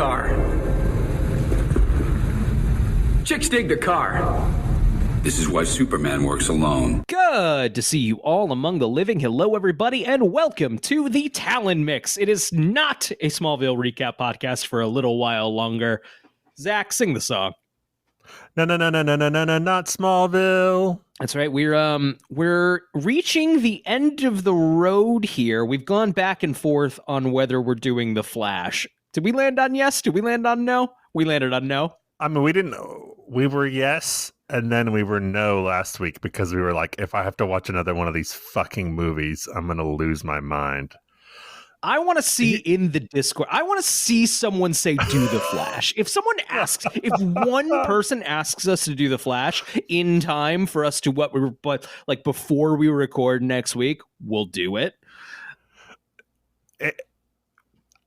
car. Chicks dig the car. This is why Superman works alone. Good to see you all among the living. Hello, everybody, and welcome to the Talon Mix. It is not a Smallville recap podcast for a little while longer. Zach, sing the song. No, not Smallville. That's right. We're reaching the end of the road here. We've gone back and forth on whether we're doing The Flash. Did we land on yes? Did we land on no? We landed on no. I mean, we were yes, and then we were no last week because we were like, if I have to watch another one of these fucking movies, I'm going to lose my mind. I want to see in the Discord, I want to see someone say, do The Flash. If someone asks, if one person asks us to do The Flash in time for us to but like before we record next week, we'll do it.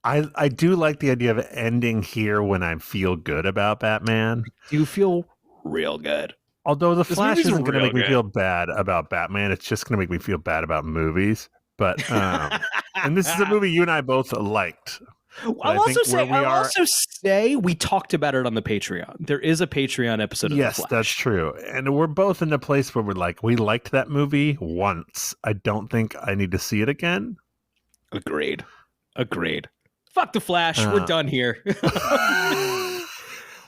I do like the idea of ending here when I feel good about Batman. Do you feel real good? Although The Flash isn't going to make me feel good. bad about Batman, it's just going to make me feel bad about movies. But and this is a movie you and I both liked. I'll also say we talked about it on the Patreon. There is a Patreon episode of The Flash. Yes, that's true. And we're both in a place where we're like, we liked that movie once. I don't think I need to see it again. Agreed. Fuck The Flash. We're done here.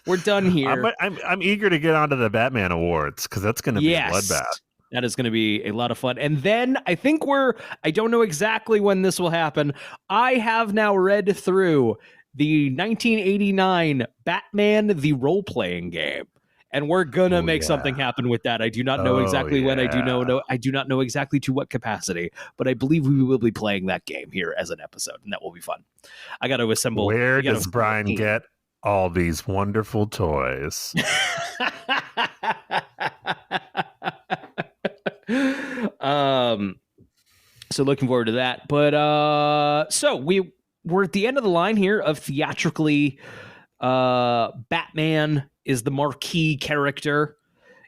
We're done here. I'm eager to get onto the Batman Awards because that's going to be a bloodbath. That is going to be a lot of fun. And then I don't know exactly when this will happen. I have now read through the 1989 Batman the role-playing game. And we're going to make something happen with that. I do not know exactly when. I do not know exactly to what capacity, but I believe we will be playing that game here as an episode, and that will be fun. I got to assemble. Where does Brian get all these wonderful toys? So looking forward to that. But so we're at the end of the line here of theatrically Batman is the marquee character,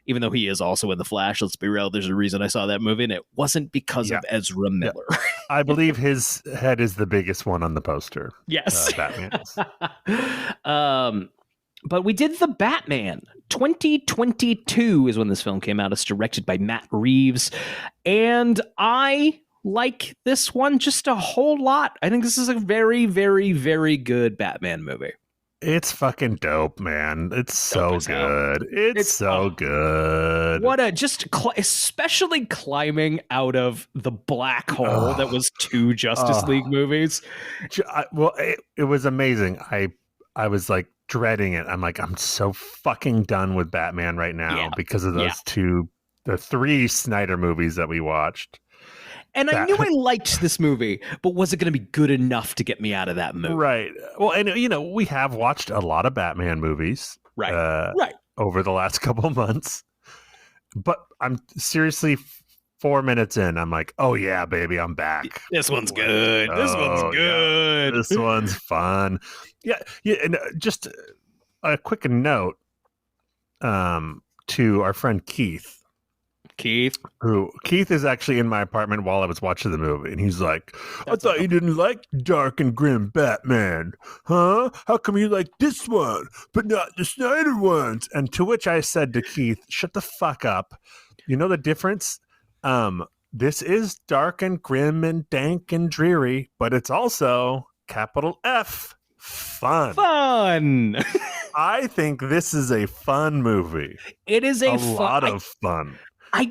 even though he is also in The Flash. Let's be real, there's a reason I saw that movie, and it wasn't because of Ezra Miller. I believe his head is the biggest one on the poster. Yes. Batman's. But we did The Batman. 2022 is when this film came out. It's directed by Matt Reeves. And I like this one just a whole lot. I think this is a very, very, very good Batman movie. It's fucking dope, man. It's so good. It's so good. What especially climbing out of the black hole that was two Justice League movies. Well, it was amazing. I was like dreading it. I'm like, I'm so fucking done with Batman right now because of those the three Snyder movies that we watched. And I knew I liked this movie, but was it going to be good enough to get me out of that movie? Right. Well, and we have watched a lot of Batman movies, right, over the last couple of months. But I'm seriously 4 minutes in. I'm like, oh yeah, baby, I'm back. This one's good. This one's good. This one's fun. Yeah. And just a quick note to our friend Keith. Keith is actually in my apartment while I was watching the movie, and he's like, I thought you didn't like dark and grim Batman, huh? How come you like this one but not the Snyder ones? And to which I said to Keith, shut the fuck up. You know the difference? This is dark and grim and dank and dreary, but it's also capital F, fun. I think this is a fun movie. It is a lot of fun.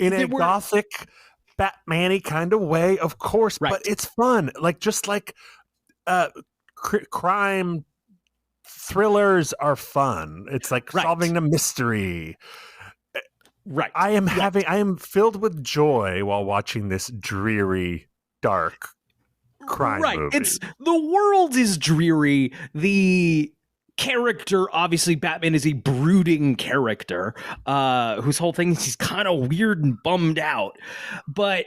In a gothic, Batman-y kind of way, of course, but it's fun. Like, just like crime thrillers are fun. It's like solving a mystery. Right. I am filled with joy while watching this dreary, dark crime movie. The world is dreary. The character, obviously Batman is a brooding character whose whole thing is he's kind of weird and bummed out, but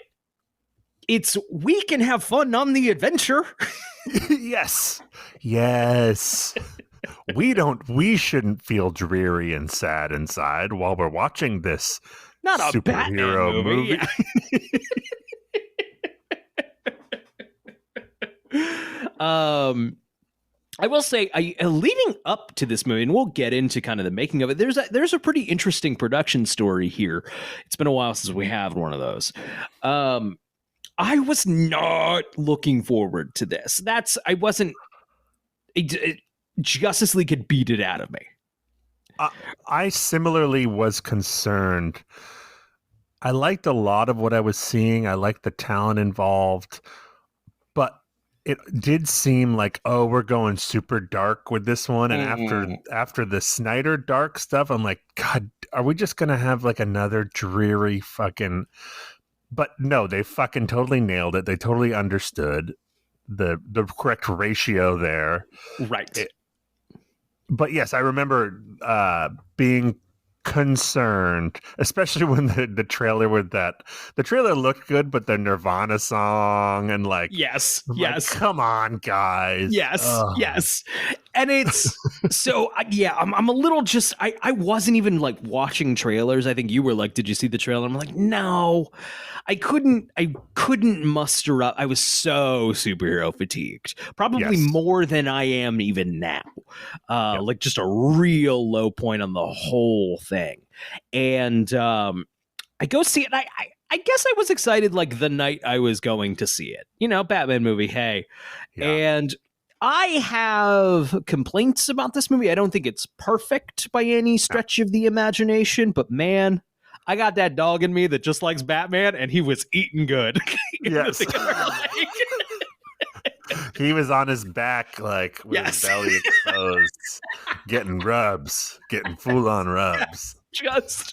we can have fun on the adventure. yes we shouldn't feel dreary and sad inside while we're watching this superhero movie. I will say, leading up to this movie, and we'll get into kind of the making of it. There's a pretty interesting production story here. It's been a while since we have one of those. I was not looking forward to this. I wasn't. Justice League could beat it out of me. I similarly was concerned. I liked a lot of what I was seeing. I liked the talent involved, but it did seem like, oh, we're going super dark with this one. And after the Snyder dark stuff, I'm like, God, are we just gonna have like another dreary fucking? But no, they fucking totally nailed it. They totally understood the correct ratio there. Right. But yes, I remember being concerned, especially when the trailer with that. The trailer looked good, but the Nirvana song and like, yes, like, come on, guys. Yes. And it's so I'm a little just I wasn't even like watching trailers. I think you were like, did you see the trailer? I'm like, no. I couldn't muster up. I was so superhero fatigued, probably more than I am even now. Like just a real low point on the whole thing. And I go see it. And I guess I was excited like the night I was going to see it. You know, Batman movie. Hey, and I have complaints about this movie. I don't think it's perfect by any stretch of the imagination, but man, I got that dog in me that just likes Batman, and he was eating good. Yes. He was on his back, like, with his belly exposed, getting rubs, getting full-on rubs. Just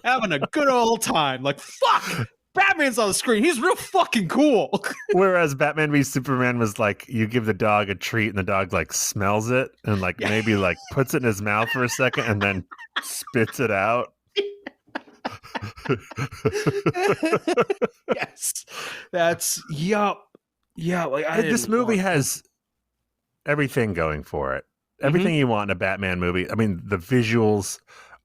having a good old time. Like, fuck! Batman's on the screen. He's real fucking cool. Whereas Batman v Superman was like, you give the dog a treat, and the dog, like, smells it, and, like, maybe, like, puts it in his mouth for a second, and then spits it out. Yes, that's like, this movie has everything going for it, everything you want in a Batman movie. I mean, the visuals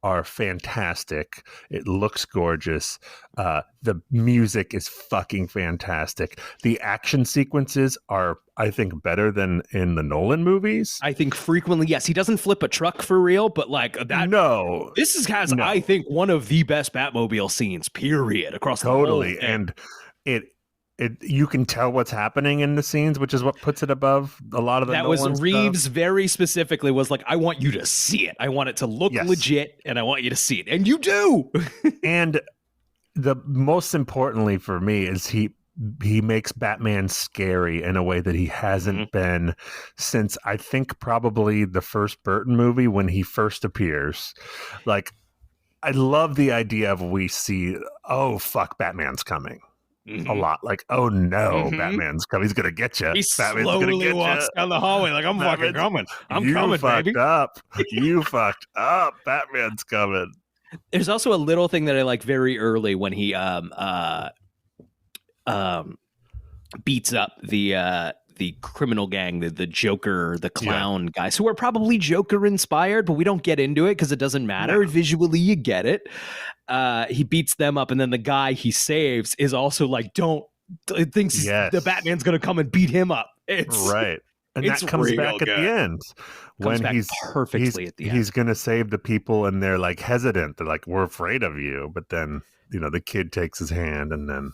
are fantastic, it looks gorgeous, the music is fucking fantastic, the action sequences are, I think, better than in the Nolan movies. I think frequently, yes, he doesn't flip a truck for real, but like that. No, this has I think one of the best Batmobile scenes, period, across the whole thing. And it you can tell what's happening in the scenes, which is what puts it above a lot of the Nolan was Reeves stuff. Very specifically was like, I want you to see it. I want it to look legit, and I want you to see it, and you do. And the most importantly for me is he makes Batman scary in a way that he hasn't been since, I think, probably the first Burton movie when he first appears. Like, I love the idea of we see, oh fuck, Batman's coming. A lot, like, oh no, Batman's coming. He's gonna get you. He Batman's slowly walks down the hallway like, I'm fucking coming. I'm coming, baby. You fucked up. Batman's coming. There's also a little thing that I like very early when he beats up the criminal gang, the Joker, the clown guys, who are probably Joker inspired, but we don't get into it because it doesn't matter. No. Visually, you get it. He beats them up, and then the guy he saves is also like, thinks the Batman's going to come and beat him up. It's right. And that comes back at the end. When he's perfectly at the end. He's going to save the people, and they're like hesitant. They're like, we're afraid of you. But then, you know, the kid takes his hand, and then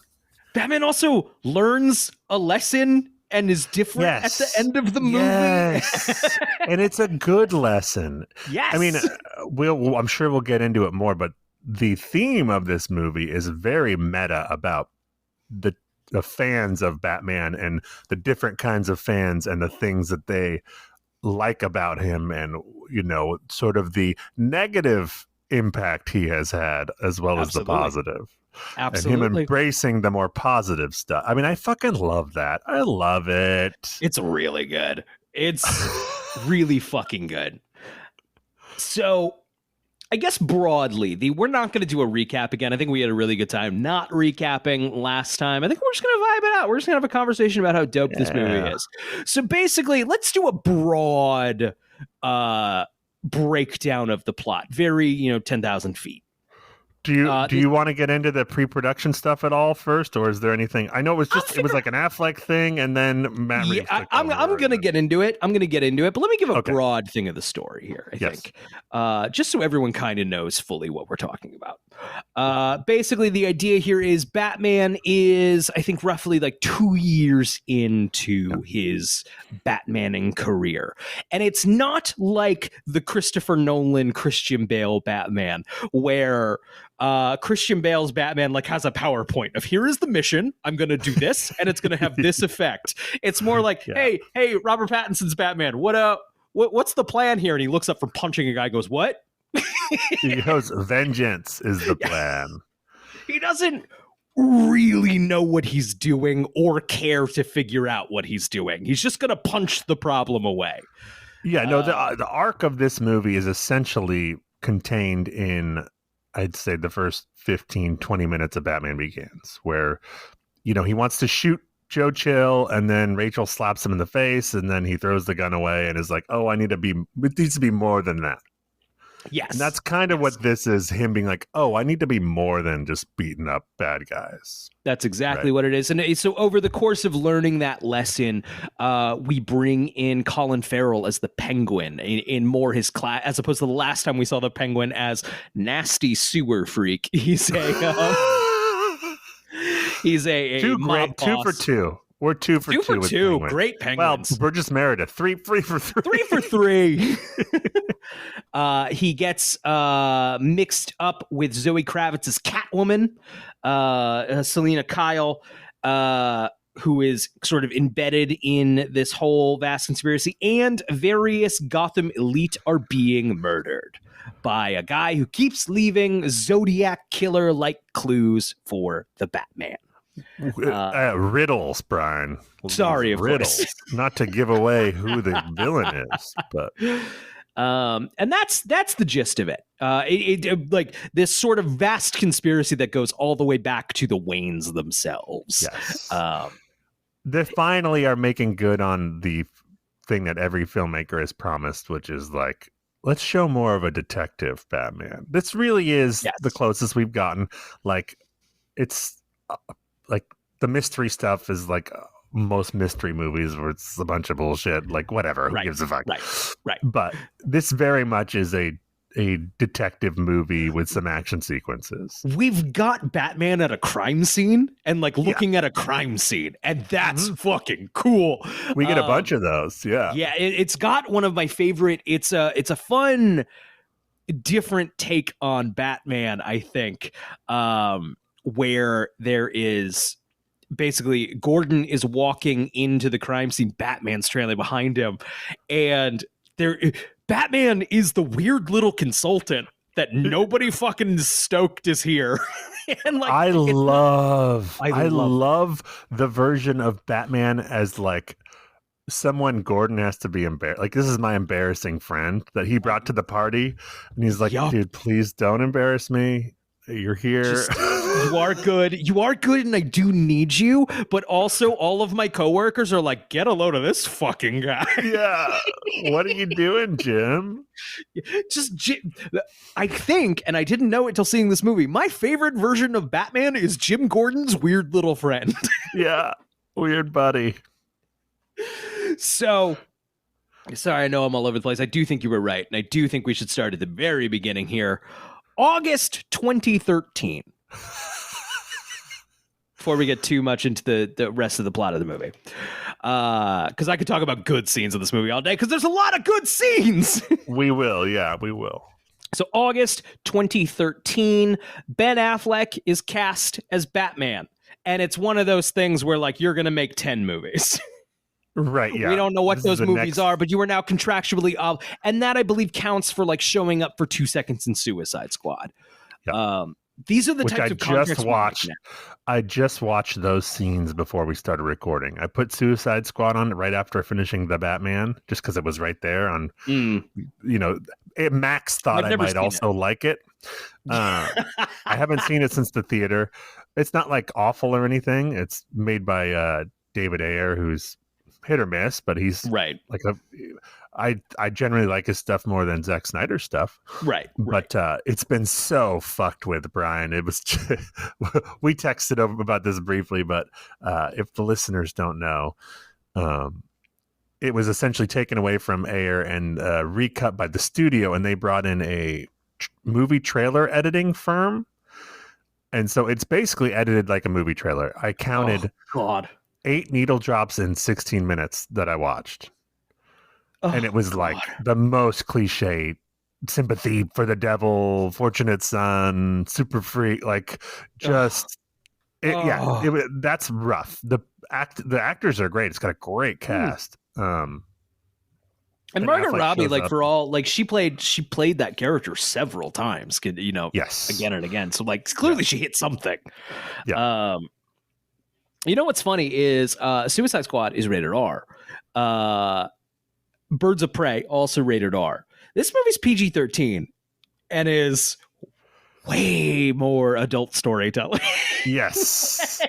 Batman also learns a lesson and is different at the end of the movie. Yes. And it's a good lesson. Yes. I mean, I'm sure we'll get into it more, but the theme of this movie is very meta about the fans of Batman and the different kinds of fans and the things that they like about him, and, you know, sort of the negative impact he has had as well as the positive. Absolutely. And him embracing the more positive stuff. I mean, I fucking love that. I love it. It's really good. It's really fucking good. So I guess broadly, we're not going to do a recap again. I think we had a really good time not recapping last time. I think we're just going to vibe it out. We're just going to have a conversation about how dope this movie is. So basically, let's do a broad breakdown of the plot. Very, 10,000 feet. Do you want to get into the pre-production stuff at all first, or is there anything? I know it was like an Affleck thing, and then Matt Reeves. Yeah, I'm gonna get into it. But let me give a Okay. broad thing of the story here. I think, just so everyone kind of knows fully what we're talking about. Basically, the idea here is Batman is, I think, roughly like 2 years into his Batmaning career, and it's not like the Christopher Nolan, Christian Bale Batman, where Christian Bale's Batman like has a PowerPoint of here is the mission. I'm going to do this, and it's going to have this effect. It's more like, hey, Robert Pattinson's Batman. What's the plan here? And he looks up from punching a guy. Goes, what? He goes, vengeance is the plan. He doesn't really know what he's doing or care to figure out what he's doing. He's just going to punch the problem away. Yeah, no, the arc of this movie is essentially contained in, I'd say, the first 15, 20 minutes of Batman Begins, where, he wants to shoot Joe Chill, and then Rachel slaps him in the face, and then he throws the gun away and is like, oh, it needs to be more than that. Yes. And that's kind of what this is, him being like, oh, I need to be more than just beating up bad guys. That's exactly what it is. And so over the course of learning that lesson, we bring in Colin Farrell as the Penguin in more his class, as opposed to the last time we saw the Penguin as nasty sewer freak. He's a two mob great, 2 for boss. 2. We're 2 for 2. 2 for with 2. Penguin. Great Penguins. Well, Burgess Meredith, 3 for 3. 3 for 3. He gets mixed up with Zoe Kravitz's Catwoman, Selena Kyle, who is sort of embedded in this whole vast conspiracy, and various Gotham elite are being murdered by a guy who keeps leaving Zodiac killer-like clues for the Batman. Riddles, Brian. Sorry, of riddles. course. Not to give away who the villain is, but and that's the gist of it. It like this sort of vast conspiracy that goes all the way back to the Waynes themselves. yes. They finally are making good on the thing that every filmmaker has promised, which is like, let's show more of a detective Batman. This really is the closest we've gotten. Like, it's like the mystery stuff is like most mystery movies where it's a bunch of bullshit. Like, whatever, who gives a fuck? Right. But this very much is a detective movie with some action sequences. We've got Batman at a crime scene and like looking at a crime scene, and that's fucking cool. We get a bunch of those. Yeah. It's got one of my favorite. It's a fun, different take on Batman, I think, where there is basically Gordon is walking into the crime scene, Batman's trailing behind him, and Batman is the weird little consultant that nobody fucking stoked is here. And like, I love the version of Batman as like someone Gordon has to be embarrassed. Like, this is my embarrassing friend that he brought to the party, and he's like, dude, please don't embarrass me. You're here. You are good, and I do need you. But also, all of my coworkers are like, get a load of this fucking guy. Yeah. What are you doing, Jim? I think, and I didn't know it till seeing this movie, my favorite version of Batman is Jim Gordon's weird little friend. Yeah. Weird buddy. So, sorry, I know I'm all over the place. I do think you were right, and I do think we should start at the very beginning here. August 2013. Before we get too much into the rest of the plot of the movie. Because I could talk about good scenes of this movie all day, because there's a lot of good scenes. We will, yeah, we will. So August 2013, Ben Affleck is cast as Batman. And it's one of those things where, like, you're going to make 10 movies. Right, yeah. We don't know what those movies are, but you are now contractually and that, I believe, counts for like showing up for 2 seconds in Suicide Squad. Yep. These are the types of contracts I just watched those scenes before we started recording. I put Suicide Squad on right after finishing The Batman, just because it was right there on, Max thought I might also like it. I haven't seen it since the theater. It's not like awful or anything. It's made by David Ayer, who's hit or miss, but he's right. Like I generally like his stuff more than Zack Snyder's stuff. Right. But it's been so fucked with, Brian. It was we texted over about this briefly, but if the listeners don't know, it was essentially taken away from Ayer and recut by the studio, and they brought in a movie trailer editing firm. And so it's basically edited like a movie trailer. I counted 8 needle drops in 16 minutes that I watched. And it was like the most cliche sympathy for the devil, fortunate son, super freak, like just that's rough. The actors are great. It's got a great cast. And Margot Robbie, like for all, like she played that character several times, yes, again and again. So like clearly she hit something. Yeah. You know what's funny is Suicide Squad is rated R. Birds of Prey also rated R. This movie's PG-13 and is way more adult storytelling. Yes.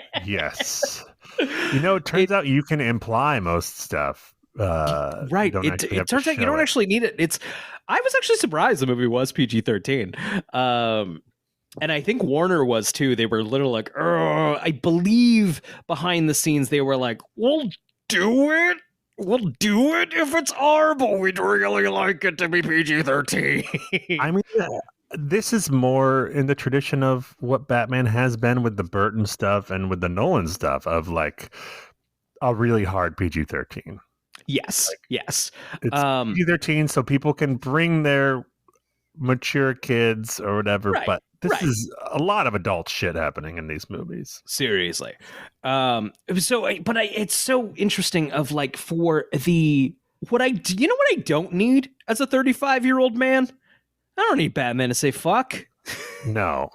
It turns out you can imply most stuff. Right. It turns out you don't actually need it. I was actually surprised the movie was PG-13. And I think Warner was too. They were literally like, I believe behind the scenes they were like, we'll do it if it's R, but we'd really like it to be PG-13. I mean, this is more in the tradition of what Batman has been with the Burton stuff and with the Nolan stuff of like a really hard PG-13. Yes. Yes. It's PG-13 so people can bring their mature kids or whatever, but this is a lot of adult shit happening in these movies. Seriously. It's so interesting of like for what I don't need as a 35-year-old man? I don't need Batman to say fuck. No,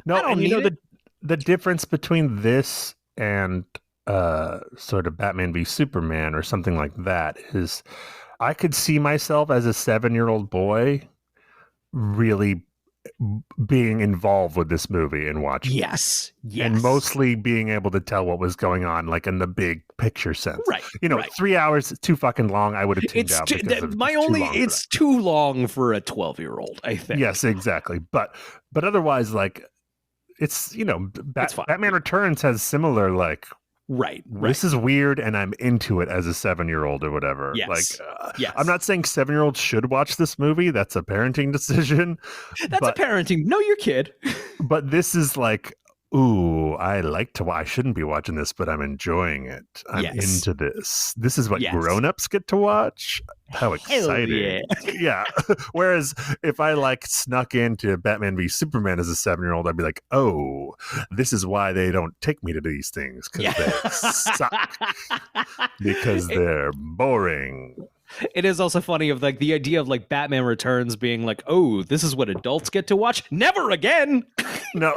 and the difference between this and sort of Batman v Superman or something like that is I could see myself as a 7-year-old boy really being involved with this movie and watching yes and mostly being able to tell what was going on like in the big picture sense, right? 3 hours is too fucking long. I would have tuned out. It's too long for a 12-year-old, I think. Yes, exactly. But otherwise, like it's Batman Returns has similar like right. This is weird, and I'm into it as a 7-year-old or whatever. Yes. Yes. I'm not saying 7-year-olds should watch this movie. That's a parenting decision. That's a parenting. Know your kid. But this is like, ooh, I shouldn't be watching this, but I'm enjoying it. I'm into this. This is what grown-ups get to watch. How exciting. Yeah. Whereas if I like snuck into Batman v Superman as a 7-year-old, I'd be like, oh, this is why they don't take me to these things, because they suck. Because they're boring. It is also funny of like the idea of like Batman Returns being like, oh, this is what adults get to watch. Never again. No.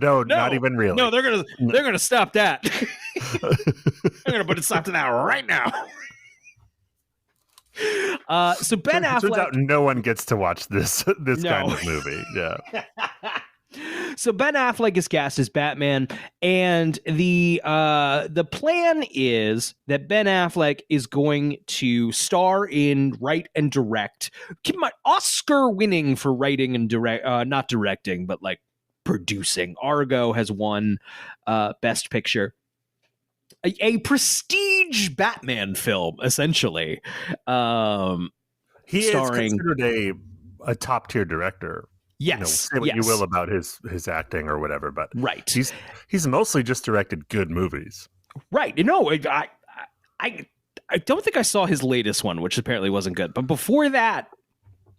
No, not even really. No, they're gonna stop that. They're gonna put a stop to that right now. So Ben Affleck. Turns out no one gets to watch this kind of movie. Yeah. So Ben Affleck is cast as Batman, and the plan is that Ben Affleck is going to star in, write, and direct. Keep in mind, Oscar-winning for writing and not directing, but like producing. Argo has won Best Picture. A prestige Batman film, essentially. He is considered a top tier director. Yes, say what you will about his acting or whatever, but right, he's mostly just directed good movies. Right. I don't think I saw his latest one, which apparently wasn't good. But before that,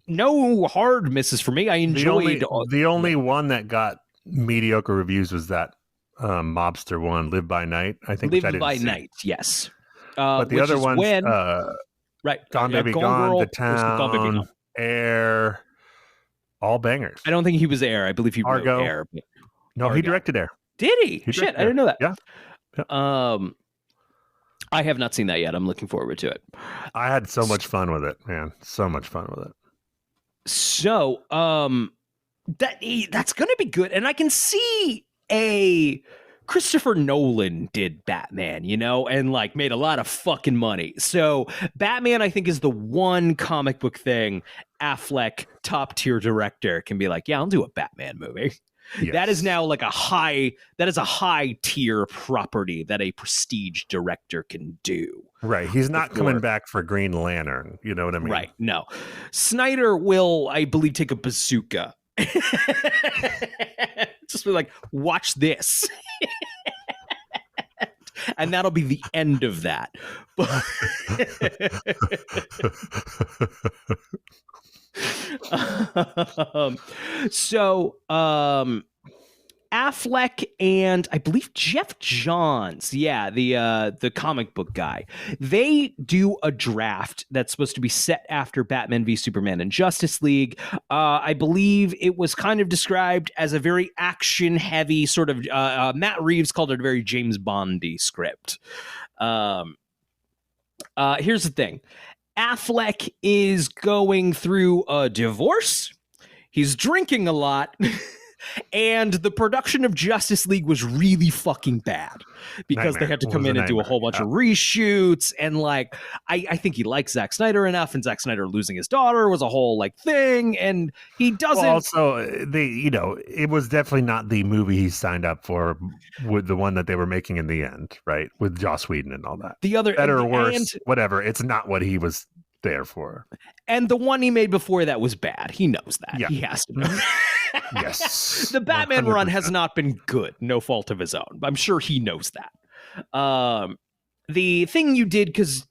no hard misses for me. I enjoyed the only one that got mediocre reviews was that mobster one, Live by Night. I think Live by Night. Yes, but the other ones, right, Gone Baby Gone, Girl, The Town, Air. All bangers. I don't think he was Air. I believe he wrote Argo. Air. No, Argo. He directed Air. Did he? Shit, I didn't know that. Yeah. I have not seen that yet. I'm looking forward to it. I had so much fun with it, man. So much fun with it. So, that's going to be good. And I can see a Christopher Nolan did Batman, you know, and like made a lot of fucking money. So Batman, I think, is the one comic book thing Affleck, top tier director, can be like, yeah, I'll do a Batman movie. Yes. That is now like a high tier property that a prestige director can do. Right. He's not Before. coming back for Green Lantern. You know what I mean? Right. No. Snyder will, I believe, take a bazooka. Just be like, watch this. And that'll be the end of that. Affleck and I believe Jeff Johns, the comic book guy, they do a draft that's supposed to be set after Batman v Superman and Justice League. I believe it was kind of described as a very action-heavy sort of. Matt Reeves called it a very James Bond-y script. Here's the thing. Affleck is going through a divorce. He's drinking a lot. And the production of Justice League was really fucking bad because they had to come in and do a whole bunch of reshoots. And like, I think he likes Zack Snyder enough, and Zack Snyder losing his daughter was a whole like thing. And he doesn't. Well, also, it was definitely not the movie he signed up for, with the one that they were making in the end, right? With Joss Whedon and all that. The other, better or worse, whatever. It's not what he was there for. And the one he made before that was bad. He knows that. Yeah. He has to know. Yes. The Batman 100%. run has not been good, no fault of his own. I'm sure he knows that. The thing you did because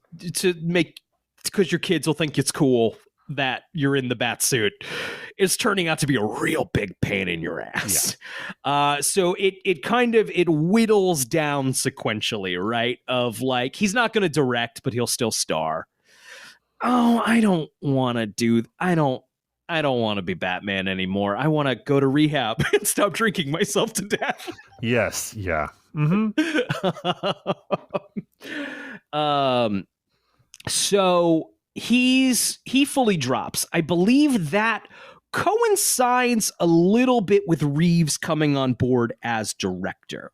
your kids will think it's cool that you're in the bat suit is turning out to be a real big pain in your ass. Yeah. So it kind of whittles down sequentially, right? Of like, he's not going to direct, but he'll still star. Oh, I don't want to be Batman anymore. I want to go to rehab and stop drinking myself to death. Yes. Yeah. Mm-hmm. So he fully drops. I believe that coincides a little bit with Reeves coming on board as director.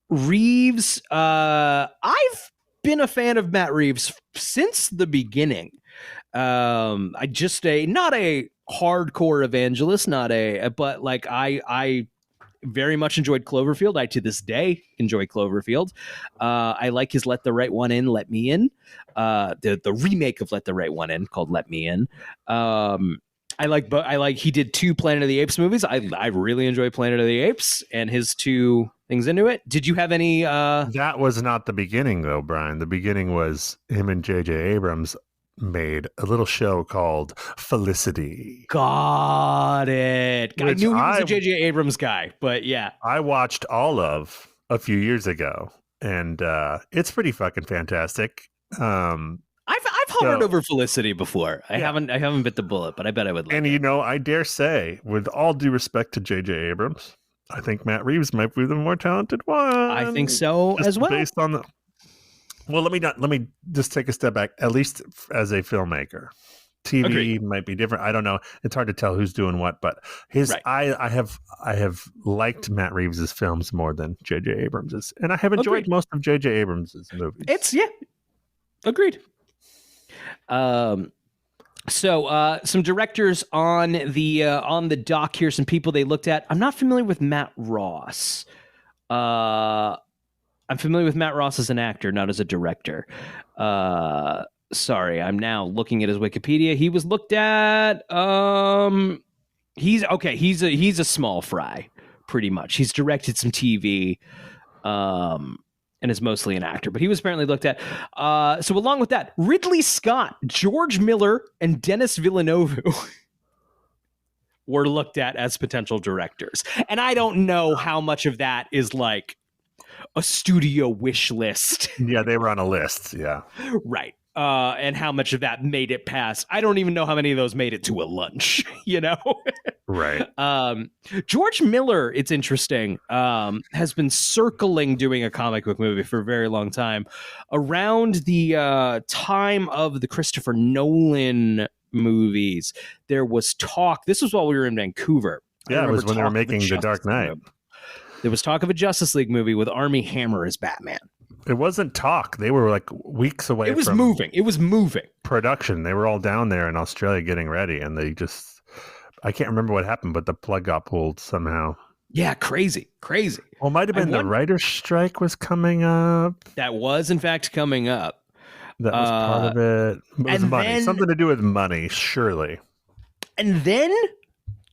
Reeves, I've been a fan of Matt Reeves since the beginning. I just not a hardcore evangelist, but like I very much enjoyed Cloverfield. I to this day enjoy Cloverfield. I like his Let the Right One In, Let Me In. The remake of Let the Right One In called Let Me In. I like he did 2 Planet of the Apes movies. I really enjoy Planet of the Apes and his 2 things into it. Did you have any That was not the beginning though, Brian. The beginning was him and J.J. Abrams made a little show called Felicity. Got it. I knew he was a J.J. Abrams guy, but yeah. I watched all of a few years ago, and it's pretty fucking fantastic. I've hovered over Felicity before. I haven't bit the bullet, but I bet I would like it. And I dare say, with all due respect to J.J. Abrams, I think Matt Reeves might be the more talented one. I think so as well. Based on the Well, let me just take a step back, at least as a filmmaker. TV Agreed. Might be different. I don't know. It's hard to tell who's doing what, but I have liked Matt Reeves' films more than J.J. Abrams', and I have enjoyed most of J.J. Abrams' movies. Agreed. So some directors on the dock here, some people they looked at. I'm not familiar with Matt Ross. I'm familiar with Matt Ross as an actor, not as a director. Sorry, I'm now looking at his Wikipedia. He was looked at. He's a small fry, pretty much. He's directed some TV, and is mostly an actor. But he was apparently looked at. So along with that, Ridley Scott, George Miller, and Denis Villeneuve were looked at as potential directors. And I don't know how much of that is like a studio wish list. Yeah, they were on a list. Yeah. Right. And how much of that made it past. I don't even know how many of those made it to a lunch, Right. George Miller, it's interesting, has been circling doing a comic book movie for a very long time. Around the time of the Christopher Nolan movies, there was talk. This was while we were in Vancouver. Yeah, it was when they were making The Dark Knight. There was talk of a Justice League movie with Armie Hammer as Batman. It wasn't talk. They were like weeks away It was from moving. It was moving. production. They were all down there in Australia getting ready, and they just, I can't remember what happened, but the plug got pulled somehow. Yeah, crazy. Well, it might have been the writer's strike was coming up. That was, in fact, coming up. That was part of it. It was and money. then- Something to do with money, surely. And then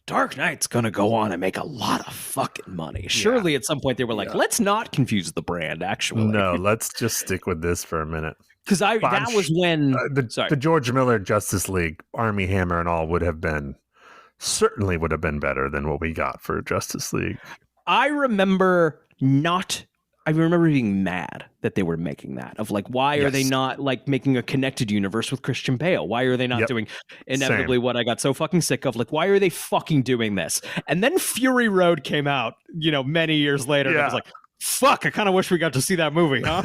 Dark Knight's going to go on and make a lot of fucking money. Surely at some point they were like, let's not confuse the brand, actually. No, let's just stick with this for a minute. Because that was when... The George Miller Justice League, Armie Hammer and all would have been better than what we got for Justice League. I remember being mad that they were making that, of like, why are they not like making a connected universe with Christian Bale? Why are they not doing inevitably what I got so fucking sick of? Like, why are they fucking doing this? And then Fury Road came out, many years later. And I was like, fuck, I kind of wish we got to see that movie, huh?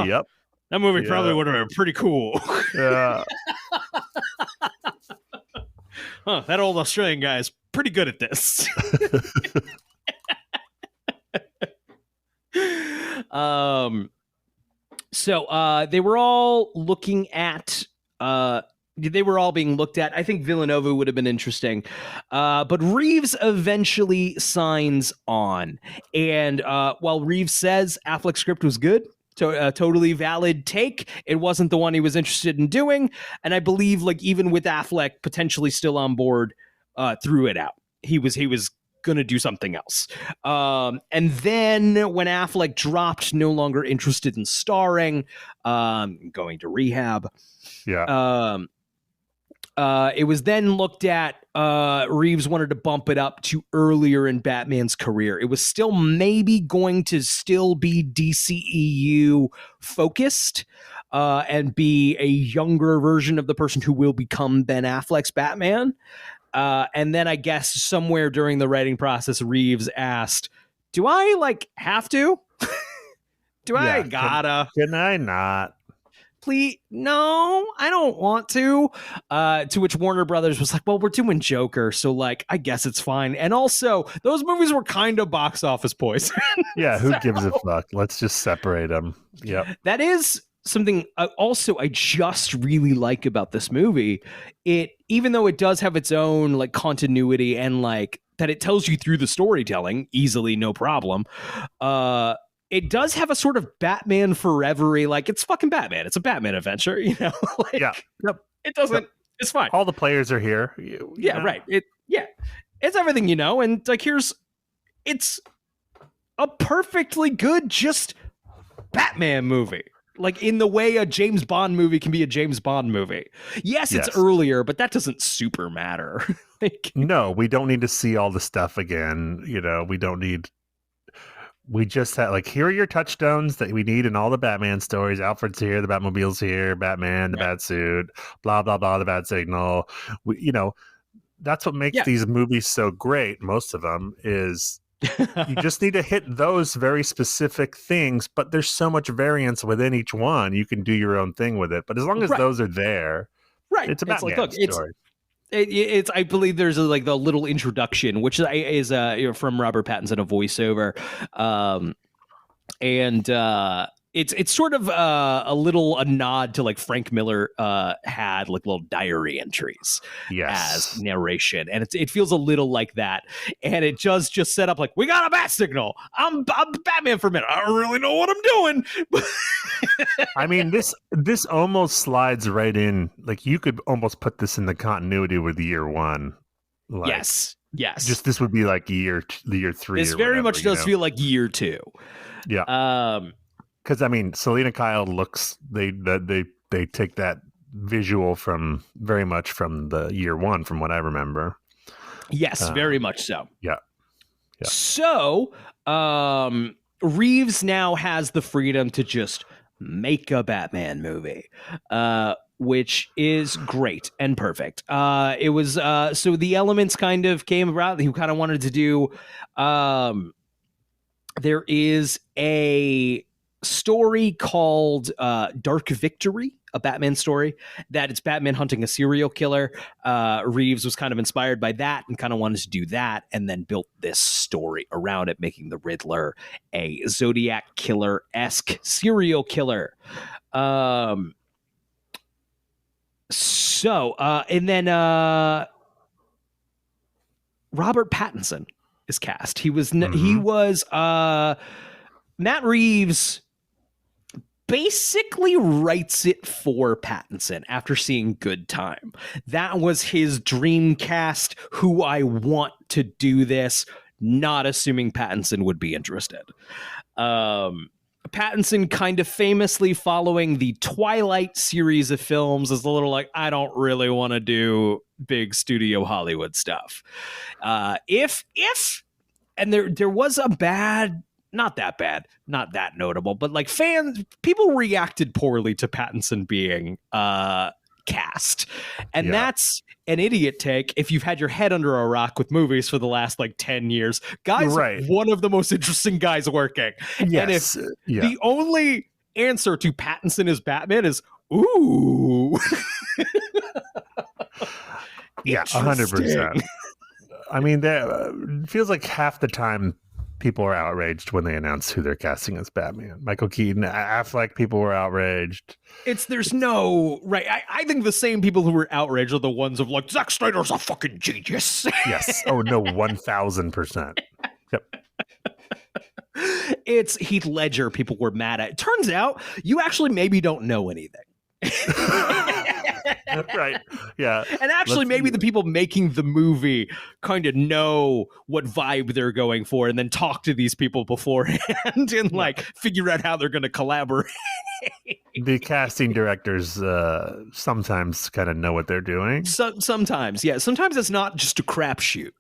Yep. That movie probably would have been pretty cool. Yeah. That old Australian guy is pretty good at this. So they were all looking at they were all being looked at. I think Villanova would have been interesting. But Reeves eventually signs on. And while Reeves says Affleck's script was good, a totally valid take, it wasn't the one he was interested in doing. And I believe, like, even with Affleck potentially still on board, threw it out. He was going to do something else. And then when Affleck dropped, no longer interested in starring, going to rehab. Yeah. It was then looked at, Reeves wanted to bump it up to earlier in Batman's career. It was still maybe going to still be DCEU focused, and be a younger version of the person who will become Ben Affleck's Batman. And then I guess somewhere during the writing process, Reeves asked, do I have to? I gotta? Can I not? Please, no, I don't want to. To which Warner Brothers was like, well, we're doing Joker, so I guess it's fine. And also, those movies were kind of box office poison. Yeah, who gives a fuck? Let's just separate them. Yep. That is something also I just really like about this movie. Even though it does have its own continuity and that it tells you through the storytelling easily, no problem. It does have a sort of Batman Forever-y, it's fucking Batman. It's a Batman adventure, Yeah. Yep. It doesn't. Yep. It's fine. All the players are here. Yeah, right. It's everything and it's a perfectly good just Batman movie. In the way a James Bond movie can be a James Bond movie. Yes, it's earlier, but that doesn't super matter. No, we don't need to see all the stuff again. We just had here are your touchstones that we need in all the Batman stories. Alfred's here, the Batmobile's here, Batman, the Batsuit, blah, blah, blah, the Bat Signal. That's what makes these movies so great. Most of them is you just need to hit those very specific things, but there's so much variance within each one. You can do your own thing with it. But as long as those are there, it's a Batman story. It's I believe there's the little introduction, which is from Robert Pattinson, a voiceover, and it's sort of a nod to Frank Miller had little diary entries as narration, and it feels a little like that, and it just set up we got a bat signal. I'm Batman for a minute. I don't really know what I'm doing. I mean, this almost slides right in. You could almost put this in the continuity with year one. Yes. Just this would be year 3. This very much does feel like year 2. Yeah. Because Selena Kyle looks. They take that visual from very much from the year 1, from what I remember. Yes, very much so. Yeah. So, Reeves now has the freedom to just make a Batman movie, which is great and perfect. It was so the elements kind of came about. He kind of wanted to do. There is a story called Dark Victory, a Batman story that it's Batman hunting a serial killer. Reeves was kind of inspired by that and kind of wanted to do that, and then built this story around it, making the Riddler a Zodiac killer-esque serial killer. And then Robert Pattinson is cast. He was Matt Reeves basically writes it for Pattinson after seeing Good Time. That was his dream cast, who I want to do this, not assuming Pattinson would be interested. Pattinson kind of famously following the Twilight series of films is a little like, I don't really want to do big studio Hollywood stuff. If there was a bad, not that notable, but like people reacted poorly to Pattinson being cast. And that's an idiot take if you've had your head under a rock with movies for the last like 10 years. Guys, one of the most interesting guys working. Yes. And if the only answer to Pattinson as Batman is, ooh. Yeah, 100%. I mean, it feels like half the time people are outraged when they announce who they're casting as Batman. Michael Keaton, Affleck, people were outraged. I think the same people who were outraged are the ones of like, Zack Snyder's a fucking genius. Yes. Oh, no, 1,000%. Yep. It's Heath Ledger people were mad at. It turns out you actually maybe don't know anything. Right. Yeah. And actually, maybe the people making the movie kind of know what vibe they're going for and then talk to these people beforehand and like figure out how they're going to collaborate. The casting directors sometimes kind of know what they're doing. Sometimes, yeah. Sometimes it's not just a crapshoot.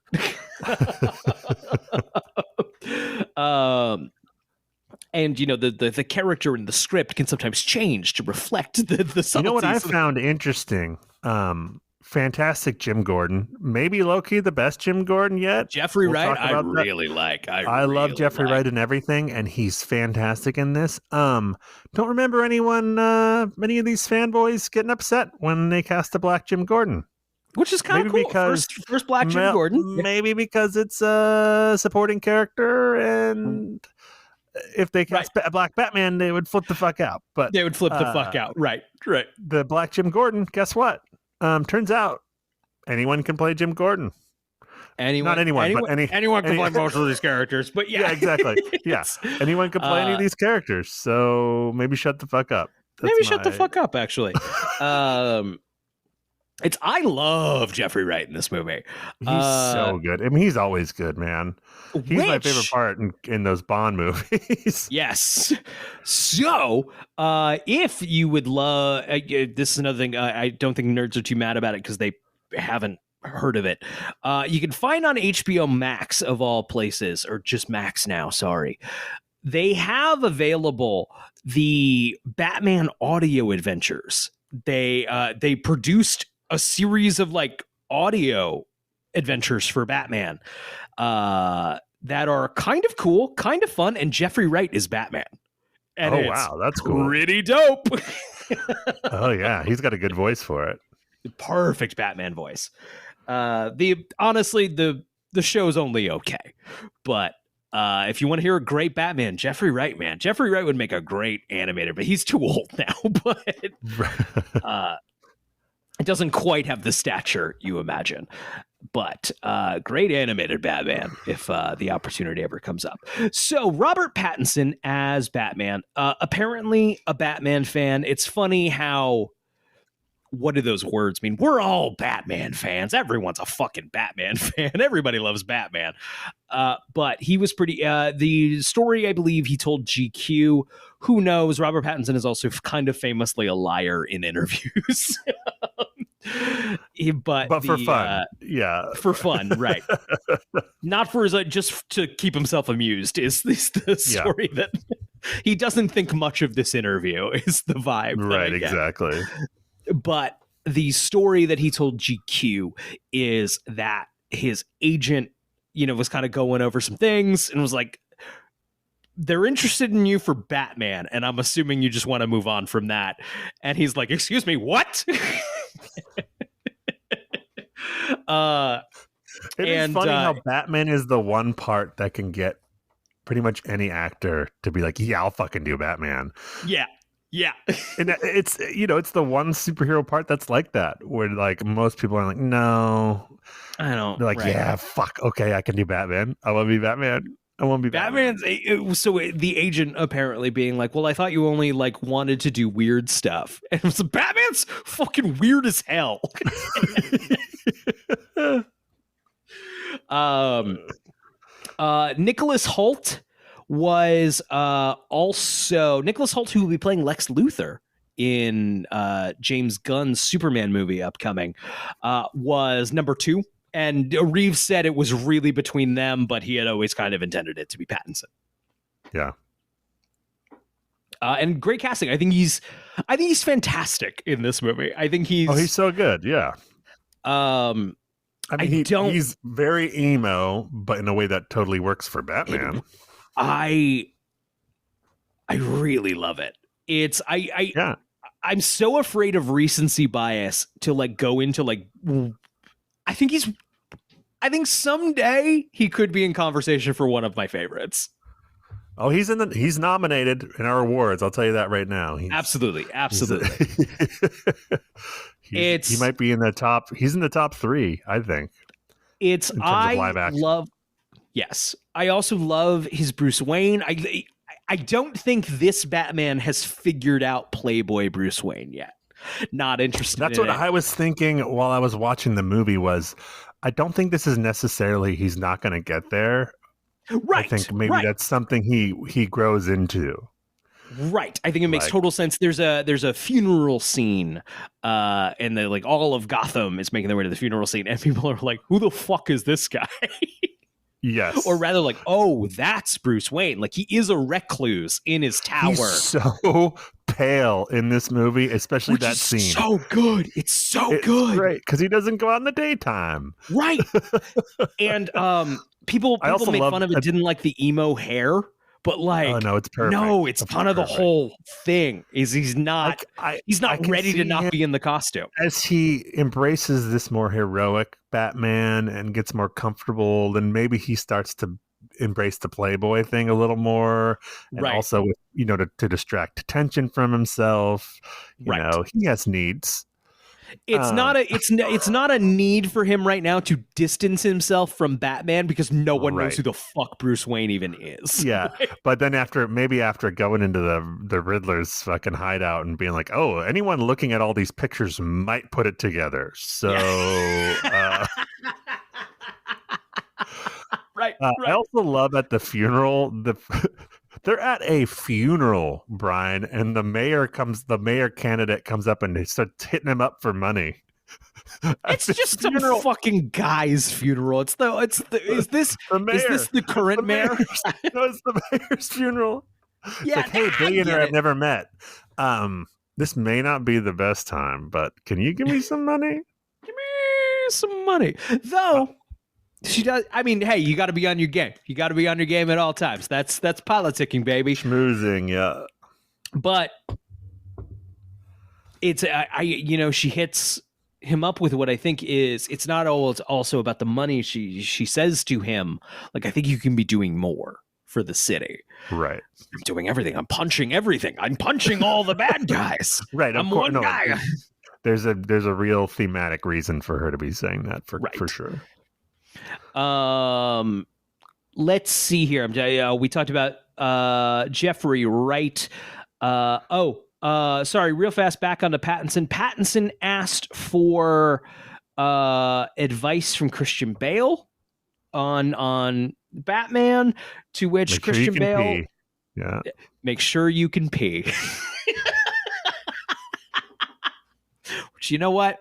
And, you know, the character in the script can sometimes change to reflect the subtleties. You know what I found interesting? Fantastic Jim Gordon. Maybe low-key the best Jim Gordon yet. Jeffrey Wright, I really like. I love Jeffrey Wright and everything, and he's fantastic in this. Don't remember many of these fanboys getting upset when they cast a black Jim Gordon. Which is kind of cool. First black Jim Gordon. Maybe because it's a supporting character, and if they cast a black Batman, they would flip the fuck out. But they would flip the fuck out. Right. The black Jim Gordon, guess what? Turns out anyone can play Jim Gordon. Not anyone, but anyone can play most of these characters. But yeah, exactly. Yeah, anyone can play any of these characters. So maybe shut the fuck up. Shut the fuck up. Actually, I love Jeffrey Wright in this movie. He's so good. I mean, he's always good, man. He's my favorite part in those Bond movies. Yes. So, if you would love, this is another thing. I don't think nerds are too mad about it because they haven't heard of it. You can find on HBO Max of all places, or just Max now. Sorry, they have available the Batman audio adventures. They produced a series of like audio adventures for Batman that are kind of cool, kind of fun, and Jeffrey Wright is Batman. And wow, that's cool. Pretty dope. Oh yeah, he's got a good voice for it. Perfect Batman voice. Honestly, the show's only okay, but if you want to hear a great Batman, Jeffrey Wright, man. Jeffrey Wright would make a great animator, but he's too old now. But it doesn't quite have the stature you imagine. But great animated Batman if the opportunity ever comes up. So Robert Pattinson as Batman, apparently a Batman fan. It's funny how, what do those words mean? We're all Batman fans. Everyone's a fucking Batman fan. Everybody loves Batman. But he was pretty, the story, I believe he told GQ, who knows? Robert Pattinson is also kind of famously a liar in interviews. But for fun. For fun, right. Not for his, just to keep himself amused is the story that he doesn't think much of this interview is the vibe. Right, exactly. But the story that he told GQ is that his agent, was kind of going over some things and was like, they're interested in you for Batman, and I'm assuming you just want to move on from that. And he's like, excuse me, what? It is funny how Batman is the one part that can get pretty much any actor to be like, yeah, I'll fucking do Batman. Yeah. And it's the one superhero part that's like that, where like most people are like, no, I don't. They're like, yeah, fuck, okay, I can do Batman. I want to be Batman. I want to be Batman. The agent apparently being like, well, I thought you only like wanted to do weird stuff. And it was like, Batman's fucking weird as hell. Nicholas Hoult was also Nicholas Hoult, who will be playing Lex Luthor in James Gunn's Superman movie upcoming, was number 2. And Reeves said it was really between them, but he had always kind of intended it to be Pattinson. Yeah. And great casting. I think he's fantastic in this movie. I think he's so good. Yeah. I mean, he's very emo, but in a way that totally works for Batman. I really love it. I'm so afraid of recency bias to like go into like, I think someday he could be in conversation for one of my favorites. Oh, he's nominated in our awards. I'll tell you that right now. Absolutely. He might be in the top. He's in the top 3, I think. In terms of live action. Yes. I also love his Bruce Wayne. I don't think this Batman has figured out Playboy Bruce Wayne yet. Not interested. That's what I was thinking while I was watching the movie. I don't think this is necessarily he's not going to get there. Right. I think maybe that's something he grows into. Right. I think it makes total sense. There's a funeral scene, and like all of Gotham is making their way to the funeral scene, and people are like, "Who the fuck is this guy?" Yes. Or rather, like, "Oh, that's Bruce Wayne." Like he is a recluse in his tower. He's so pale in this movie, especially that scene. So good. It's good. Great, because he doesn't go out in the daytime. Right. And people made fun of it. Didn't like the emo hair. But like, oh, no, it's perfect. No, it's kind of the whole thing. He's not ready to not be in the costume. As he embraces this more heroic Batman and gets more comfortable, then maybe he starts to embrace the Playboy thing a little more, and also with to distract attention from himself. You know, he has needs. It's not a need for him right now to distance himself from Batman because no one knows who the fuck Bruce Wayne even is. Yeah, but then after going into the Riddler's fucking hideout and being like, oh, anyone looking at all these pictures might put it together. So, right. I also love at the funeral they're at a funeral, Brian, and the mayor candidate comes up and they start hitting him up for money. It's just some fucking guy's funeral. Is this the current mayor? No, it's the mayor's funeral. Yeah, it's like, hey, billionaire I've never met. This may not be the best time, but can you give me some money? Give me some money. Though she does. I mean, hey, you got to be on your game. You got to be on your game at all times. That's politicking, baby. Schmoozing, yeah. But it's she hits him up with what I think is it's not always also about the money. She says to him, like, I think you can be doing more for the city. Right. I'm doing everything. I'm punching everything. I'm punching all the bad guys. Right. I'm one guy. There's a real thematic reason for her to be saying that for sure. Let's see here. We talked about Jeffrey Wright. Sorry, real fast back onto Pattinson. Pattinson asked for advice from Christian Bale on Batman, to which Christian Bale, make sure you can pee. Which, you know what?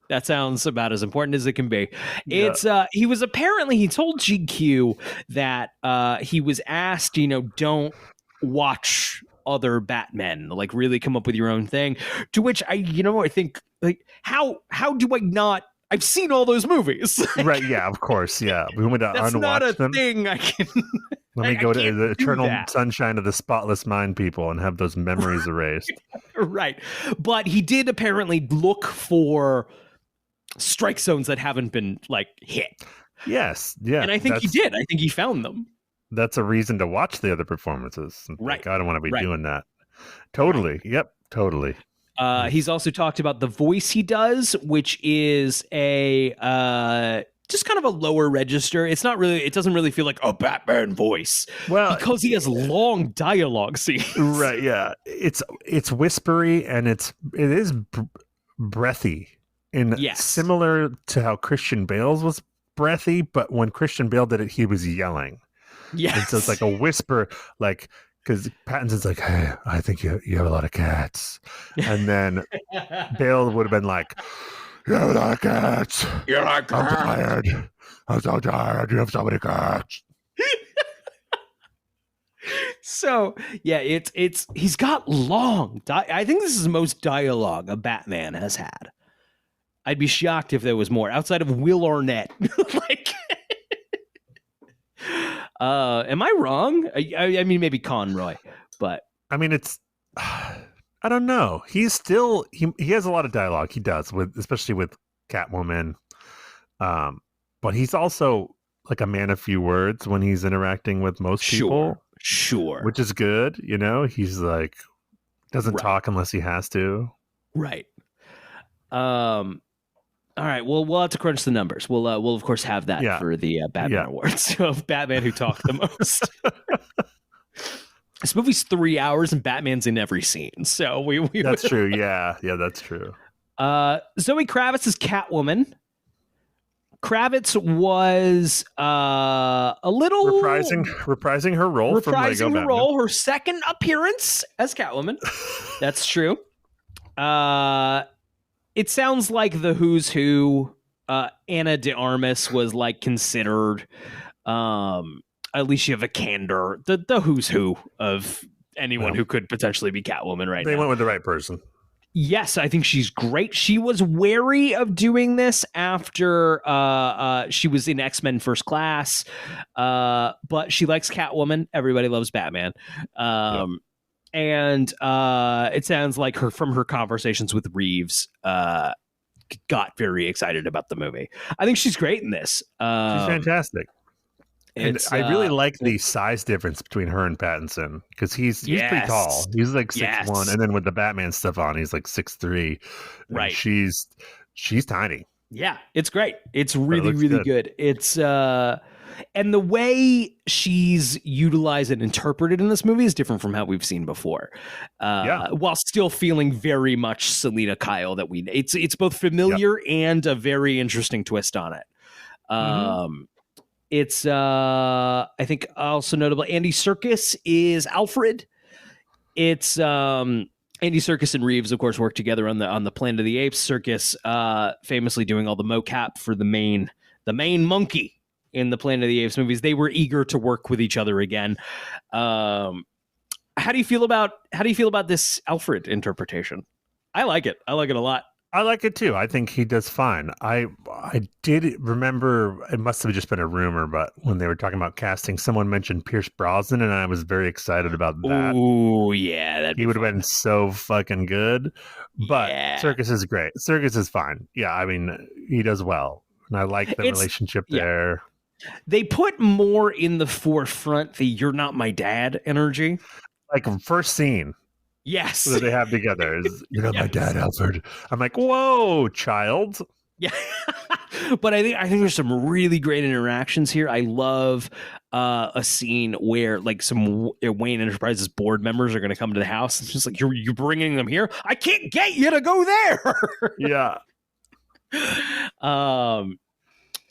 That sounds about as important as it can be. Yeah. It's he told GQ that he was asked, don't watch other Batmen, like really come up with your own thing. To which I think, like, how do I not? I've seen all those movies. Right? Yeah, of course. Yeah, we went to that's unwatch not a them. thing I can. Let me I go to can't the do eternal that. sunshine of the spotless mind, people, and have those memories erased. Right. But he did apparently look for strike zones that haven't been like hit. Yes, yeah, And I think he did. I think he found them. That's a reason to watch the other performances. Right. Like, I don't want to be Right. doing that. Totally. Yep. Totally. He's also talked about the voice he does, which is a just kind of a lower register. It doesn't really feel like a Batman voice. Well, Because he has long dialogue scenes. right. Yeah. It's whispery and it is breathy, in Yes. similar to how Christian Bale's was breathy, but when Christian Bale did it, he was yelling. Yes. And so it's like a whisper, like, because Pattinson's like, hey, I think you have a lot of cats. And then Bale would have been like, you have a lot of cats. You're like, I'm tired. I'm so tired. You have so many cats. So yeah, it's he's got long. I think this is the most dialogue a Batman has had. I'd be shocked if there was more outside of Will Arnett. Like, am I wrong? I mean, maybe Conroy, but I mean, it's, I don't know. He's still, he has a lot of dialogue. He does, especially with Catwoman. But he's also like a man of few words when he's interacting with most people. Sure. Which is good, you know. He's like doesn't Right. talk unless he has to. Right. All right. Well, we'll have to crunch the numbers. We'll of course have that for the Batman Awards of Batman who talked the most. This movie's 3 hours and Batman's in every scene. So we That's true. Yeah, that's true. Zoe Kravitz is Catwoman. Kravitz was a little reprising her role from Lego Batman. her second appearance as Catwoman. That's true. It sounds like the Who's Who. Anna de Armas was like considered. Alicia Vikander, the Who's Who of anyone who could potentially be Catwoman right now. They went with the right person. Yes, I think she's great. She was wary of doing this after she was in X-Men First Class, but she likes Catwoman. Everybody loves Batman. And it sounds like from her conversations with Reeves, got very excited about the movie. I think she's great in this. She's fantastic. And I really like the size difference between her and Pattinson, because he's pretty tall. He's like 6'1", and then with the Batman stuff on, he's like 6'3". Right. She's tiny. Yeah, it's great. It's really good. It's and the way she's utilized and interpreted in this movie is different from how we've seen before. While still feeling very much Selena Kyle it's both familiar and a very interesting twist on it. It's I think also notable. Andy Serkis is Alfred. It's Andy Serkis and Reeves, of course, work together on the Planet of the Apes. Serkis famously doing all the mocap for the main monkey in the Planet of the Apes movies. They were eager to work with each other again. How do you feel about this Alfred interpretation? I like it. I like it a lot. I like it too. I think he does fine. I did remember, it must have just been a rumor, but when they were talking about casting, someone mentioned Pierce Brosnan, and I was very excited about that. Oh yeah, he would have been so fucking good. But Serkis is great. Serkis is fine. Yeah, I mean, he does well, and I like the relationship there. They put more in the forefront the "you're not my dad" energy. Like first scene. Yes. That they have together is, you're not my dad, Alfred. I'm like, whoa, child. Yeah. But I think there's some really great interactions here. I love a scene where like some Wayne Enterprises board members are going to come to the house. It's just like, you're bringing them here. I can't get you to go there. Yeah.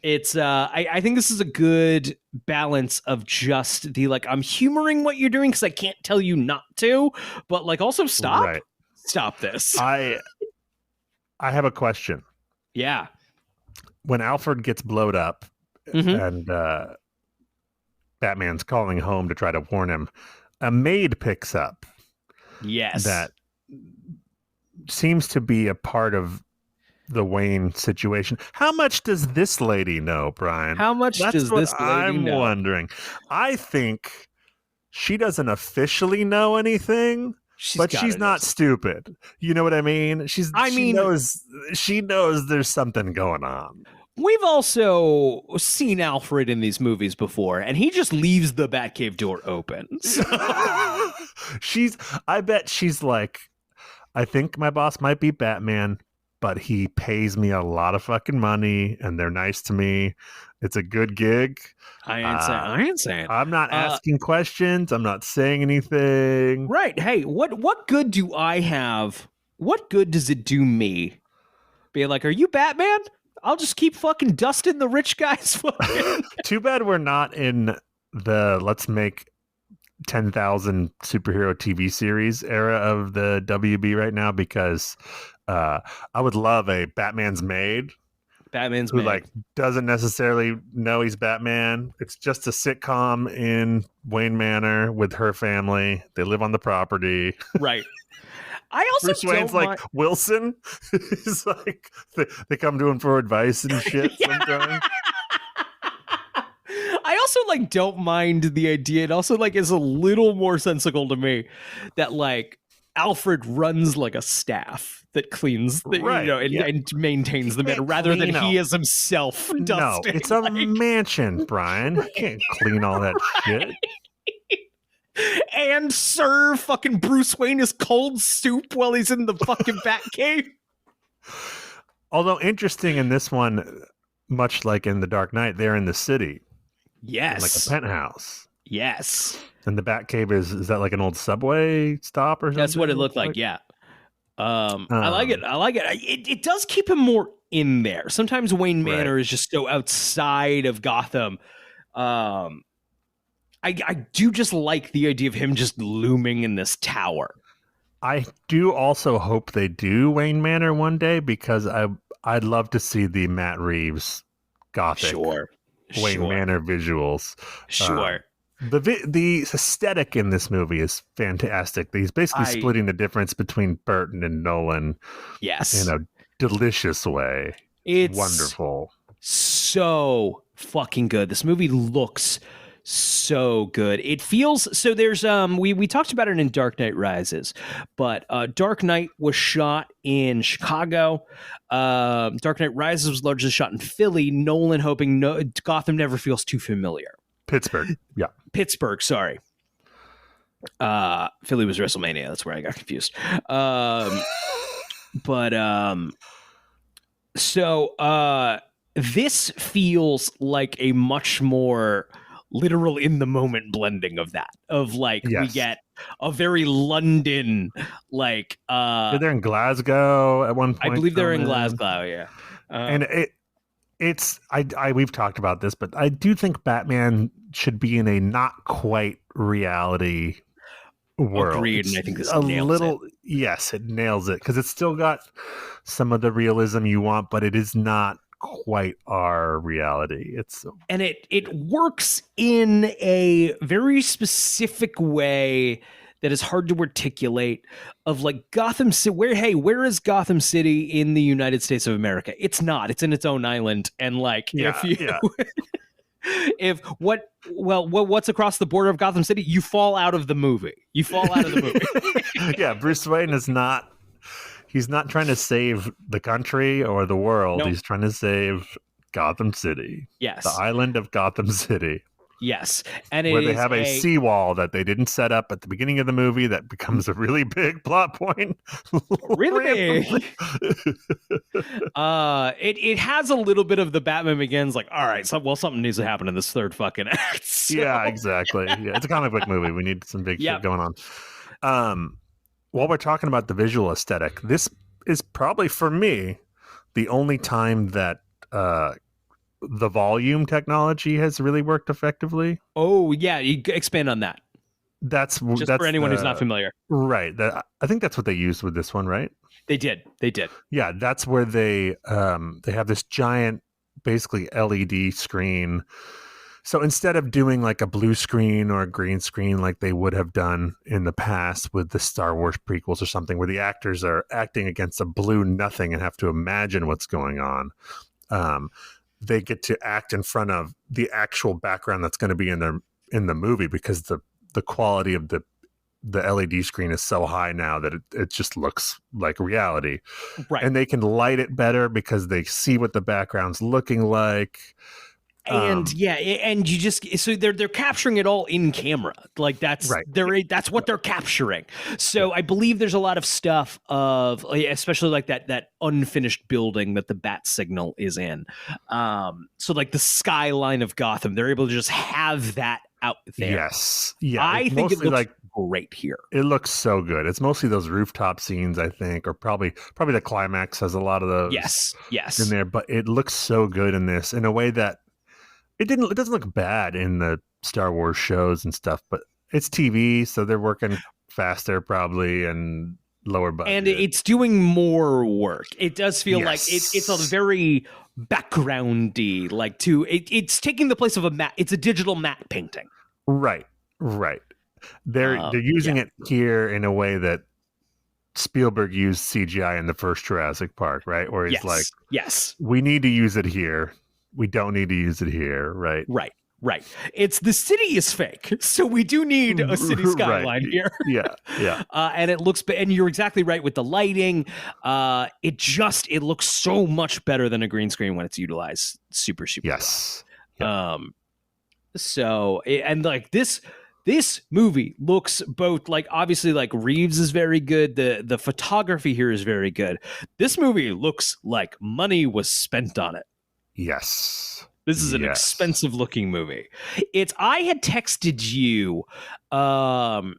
It's I think this is a good balance of just the like, I'm humoring what you're doing because I can't tell you not to, but like also stop this. I have a question. Yeah. When Alfred gets blowed up and Batman's calling home to try to warn him, a maid picks up. Yes. That seems to be a part of the Wayne situation. How much does this lady know, Brian? How much That's does what this lady I'm know? wondering. I think she doesn't officially know anything, but she's not stupid. You know what I mean? She knows there's something going on. We've also seen Alfred in these movies before, and he just leaves the Batcave door open. So. I bet she's like, I think my boss might be Batman, but he pays me a lot of fucking money and they're nice to me. It's a good gig. I ain't saying. I'm not asking questions. I'm not saying anything. Right. Hey, what good do I have? What good does it do me? Be like, are you Batman? I'll just keep fucking dusting the rich guys. Fucking. Too bad we're not in the let's make 10,000 superhero TV series era of the WB right now, because I would love a Batman's Maid. Batman's who Maid. Like doesn't necessarily know he's Batman. It's just a sitcom in Wayne Manor with her family. They live on the property. Right. I also Bruce Wayne's like Wilson. He's like they come to him for advice and shit sometimes. I also like don't mind the idea. It also like is a little more sensical to me that like Alfred runs like a staff that cleans the, Right, and maintains the manor rather than he is himself dusting. No, it's a mansion, Brian. You can't clean all that shit. And serve fucking Bruce Wayne his cold soup while he's in the fucking Batcave. Although interesting in this one, much like in The Dark Knight, they're in the city. Yes. Like a penthouse. Yes. And the Batcave is that like an old subway stop or something? That's what it looked like, yeah. I like it. It does keep him more in there. Sometimes Wayne Manor is just so outside of Gotham. I do just like the idea of him just looming in this tower. I do also hope they do Wayne Manor one day, because I'd love to see the Matt Reeves Gothic Wayne Manor visuals. Sure. The aesthetic in this movie is fantastic. He's basically splitting the difference between Burton and Nolan. Yes. In a delicious way. It's wonderful. So fucking good. This movie looks so good. It feels so. There's we talked about it in Dark Knight Rises, but Dark Knight was shot in Chicago. Dark Knight Rises was largely shot in Philly. Nolan hoping Gotham never feels too familiar. Pittsburgh. Yeah. Pittsburgh, sorry. Philly was WrestleMania. That's where I got confused. So this feels like a much more literal in the moment blending of that. Of like we get a very London like they're in Glasgow at one point. I believe they're in Glasgow, yeah. And we've talked about this, but I do think Batman should be in a not quite reality world. Agreed, and I think this nails it. Yes, it nails it, because it's still got some of the realism you want, but it is not quite our reality. And it works in a very specific way that is hard to articulate, of like Gotham City. Where is Gotham City in the United States of America? It's not. It's in its own island. And like, what's across the border of Gotham City? You fall out of the movie. Yeah, Bruce Wayne is not. He's not trying to save the country or the world. Nope. He's trying to save Gotham City. Yes, the island of Gotham City. Yes, and where they have a seawall that they didn't set up at the beginning of the movie that becomes a really big plot point. Really big. It has a little bit of the Batman Begins, like, all right, something needs to happen in this third fucking act. So. Yeah, exactly. Yeah, it's a comic book movie. We need some big shit going on. While we're talking about the visual aesthetic, this is probably for me the only time that the volume technology has really worked effectively. Oh yeah, you expand on that. That's for anyone who's not familiar, right? I think that's what they used with this one, right? They did. Yeah, that's where they have this giant, basically LED screen So instead of doing like a blue screen or a green screen like they would have done in the past with the Star Wars prequels or something, where the actors are acting against a blue nothing and have to imagine what's going on, they get to act in front of the actual background that's going to be in the movie, because the quality of the LED screen is so high now that it just looks like reality. Right. And they can light it better because they see what the background's looking like. And and you just, so they're capturing it all in camera. Like that's right. That's what they're capturing. So I believe there's a lot of stuff of, especially like that unfinished building that the bat signal is in. So like the skyline of Gotham, they're able to just have that out there. Yes. Yeah. I think it looks like great here. It looks so good. It's mostly those rooftop scenes, I think, or probably the climax has a lot of those. Yes. In there, but it looks so good in this in a way that it doesn't look bad in the Star Wars shows and stuff, but it's TV, so they're working faster probably and lower budget. And it's doing more work. It does feel like it's a very backgroundy, like it's taking the place of a matte. It's a digital matte painting. Right. They're using it here in a way that Spielberg used CGI in the first Jurassic Park, right? Where he's like, yes, we need to use it here. We don't need to use it here, right? Right. It's the city is fake, so we do need a city skyline here. Yeah. And it looks, and you're exactly right with the lighting. It looks so much better than a green screen when it's utilized super yes. well. So, and like this movie looks both like, obviously like Reeves is very good. The photography here is very good. This movie looks like money was spent on it. Yes. This is an expensive looking movie. I had texted you, after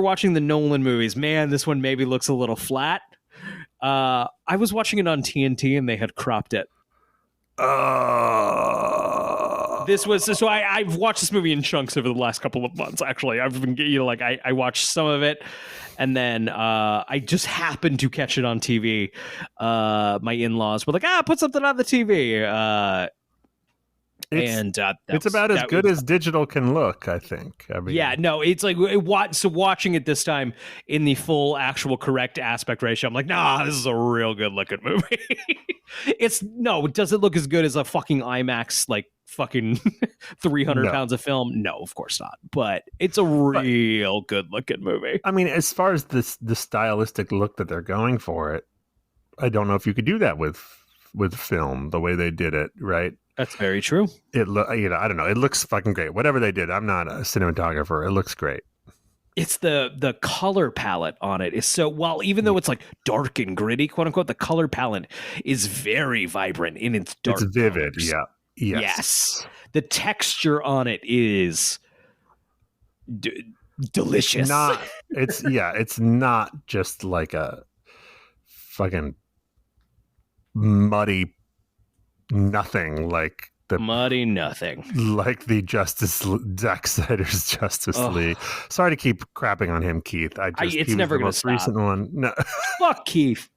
watching the Nolan movies, man, this one maybe looks a little flat. I was watching it on TNT and they had cropped it. I've watched this movie in chunks over the last couple of months. Actually, I've been, I watched some of it, and then I just happened to catch it on TV. My in-laws were like, put something on the TV. It's about as good as digital can look, I think. I mean, it's like watching it this time in the full actual correct aspect ratio, I'm like, nah, this is a real good looking movie. Does it look as good as a fucking IMAX, like fucking 300 pounds of film? No, of course not. But it's a real good looking movie. I mean, as far as the stylistic look that they're going for it, I don't know if you could do that with film the way they did it, right? That's very true. I don't know. It looks fucking great. Whatever they did, I'm not a cinematographer. It looks great. It's the color palette on it is so, well, even though it's like dark and gritty, quote unquote, the color palette is very vibrant in its dark. It's vivid. Colors. Yeah. Yes. The texture on it is delicious. It's not just like a fucking muddy nothing like the Zack Snyder's Justice League. Sorry to keep crapping on him, Keith. It's never going to stop. Recent one. No. Fuck Keith.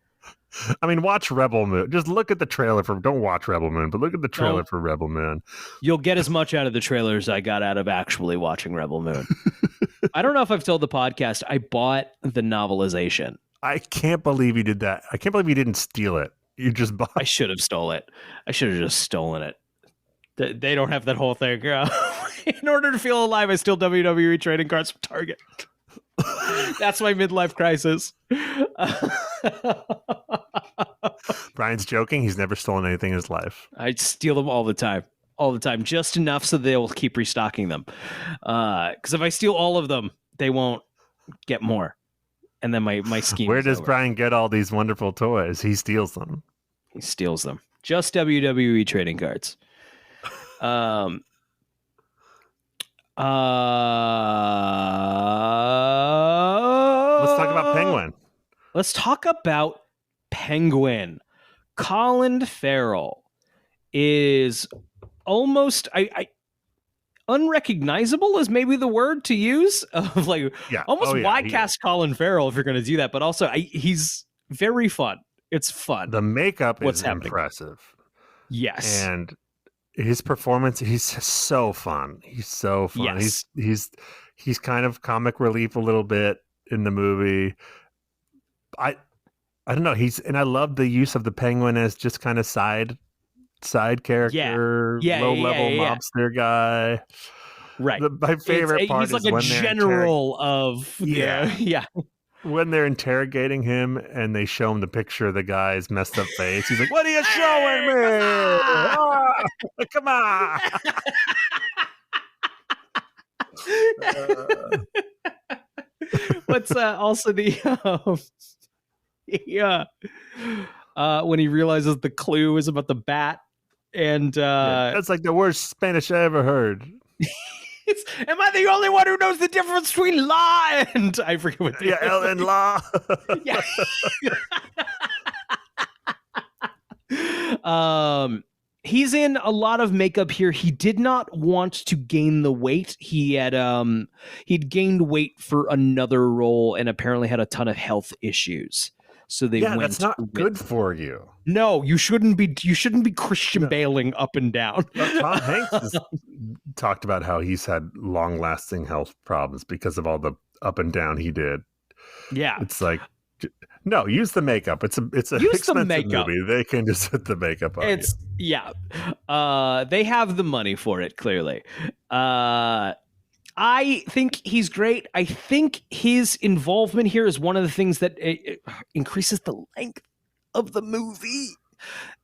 I mean, watch Rebel Moon. Just look at the trailer don't watch Rebel Moon, but look at the trailer for Rebel Moon. You'll get as much out of the trailer as I got out of actually watching Rebel Moon. I don't know if I've told the podcast, I bought the novelization. I can't believe you did that. I can't believe you didn't steal it. You just bought. I should have stole it. I should have just stolen it. They don't have that whole thing. In order to feel alive, I steal WWE trading cards from Target. That's my midlife crisis. Brian's joking. He's never stolen anything in his life. I steal them all the time. Just enough so they'll keep restocking them. Because if I steal all of them, they won't get more. And then my scheme. Where does Brian get all these wonderful toys? He steals them. He steals them. Just WWE trading cards. Let's talk about Penguin. Let's talk about Penguin. Colin Farrell is almost unrecognizable is maybe the word to use. Of like, why cast Colin Farrell if you're going to do that? But also, he's very fun. It's fun. The makeup is impressive. Yes. And his performance, he's so fun. He's so fun. Yes. He's kind of comic relief a little bit in the movie. I don't know. And I love the use of the Penguin as just kind of side character, low level mobster guy. Right. My favorite part he's is like a when general of yeah. When they're interrogating him and they show him the picture of the guy's messed up face, he's like, "What are you showing me? Come on!" What's also the when he realizes the clue is about the bat, and that's like the worst Spanish I ever heard. Am I the only one who knows the difference between la and I forget what the L and la? Yeah. He's in a lot of makeup here. He did not want to gain the weight. He'd gained weight for another role and apparently had a ton of health issues. So they went. That's not good for you. No, you shouldn't be Christian Bale-ing up and down. Tom Hanks has talked about how he's had long-lasting health problems because of all the up and down he did. Yeah, it's like, no, use the makeup. It's a expensive movie. They can just put the makeup on. Yeah. They have the money for it. Clearly. I think he's great. I think his involvement here is one of the things that increases the length of the movie.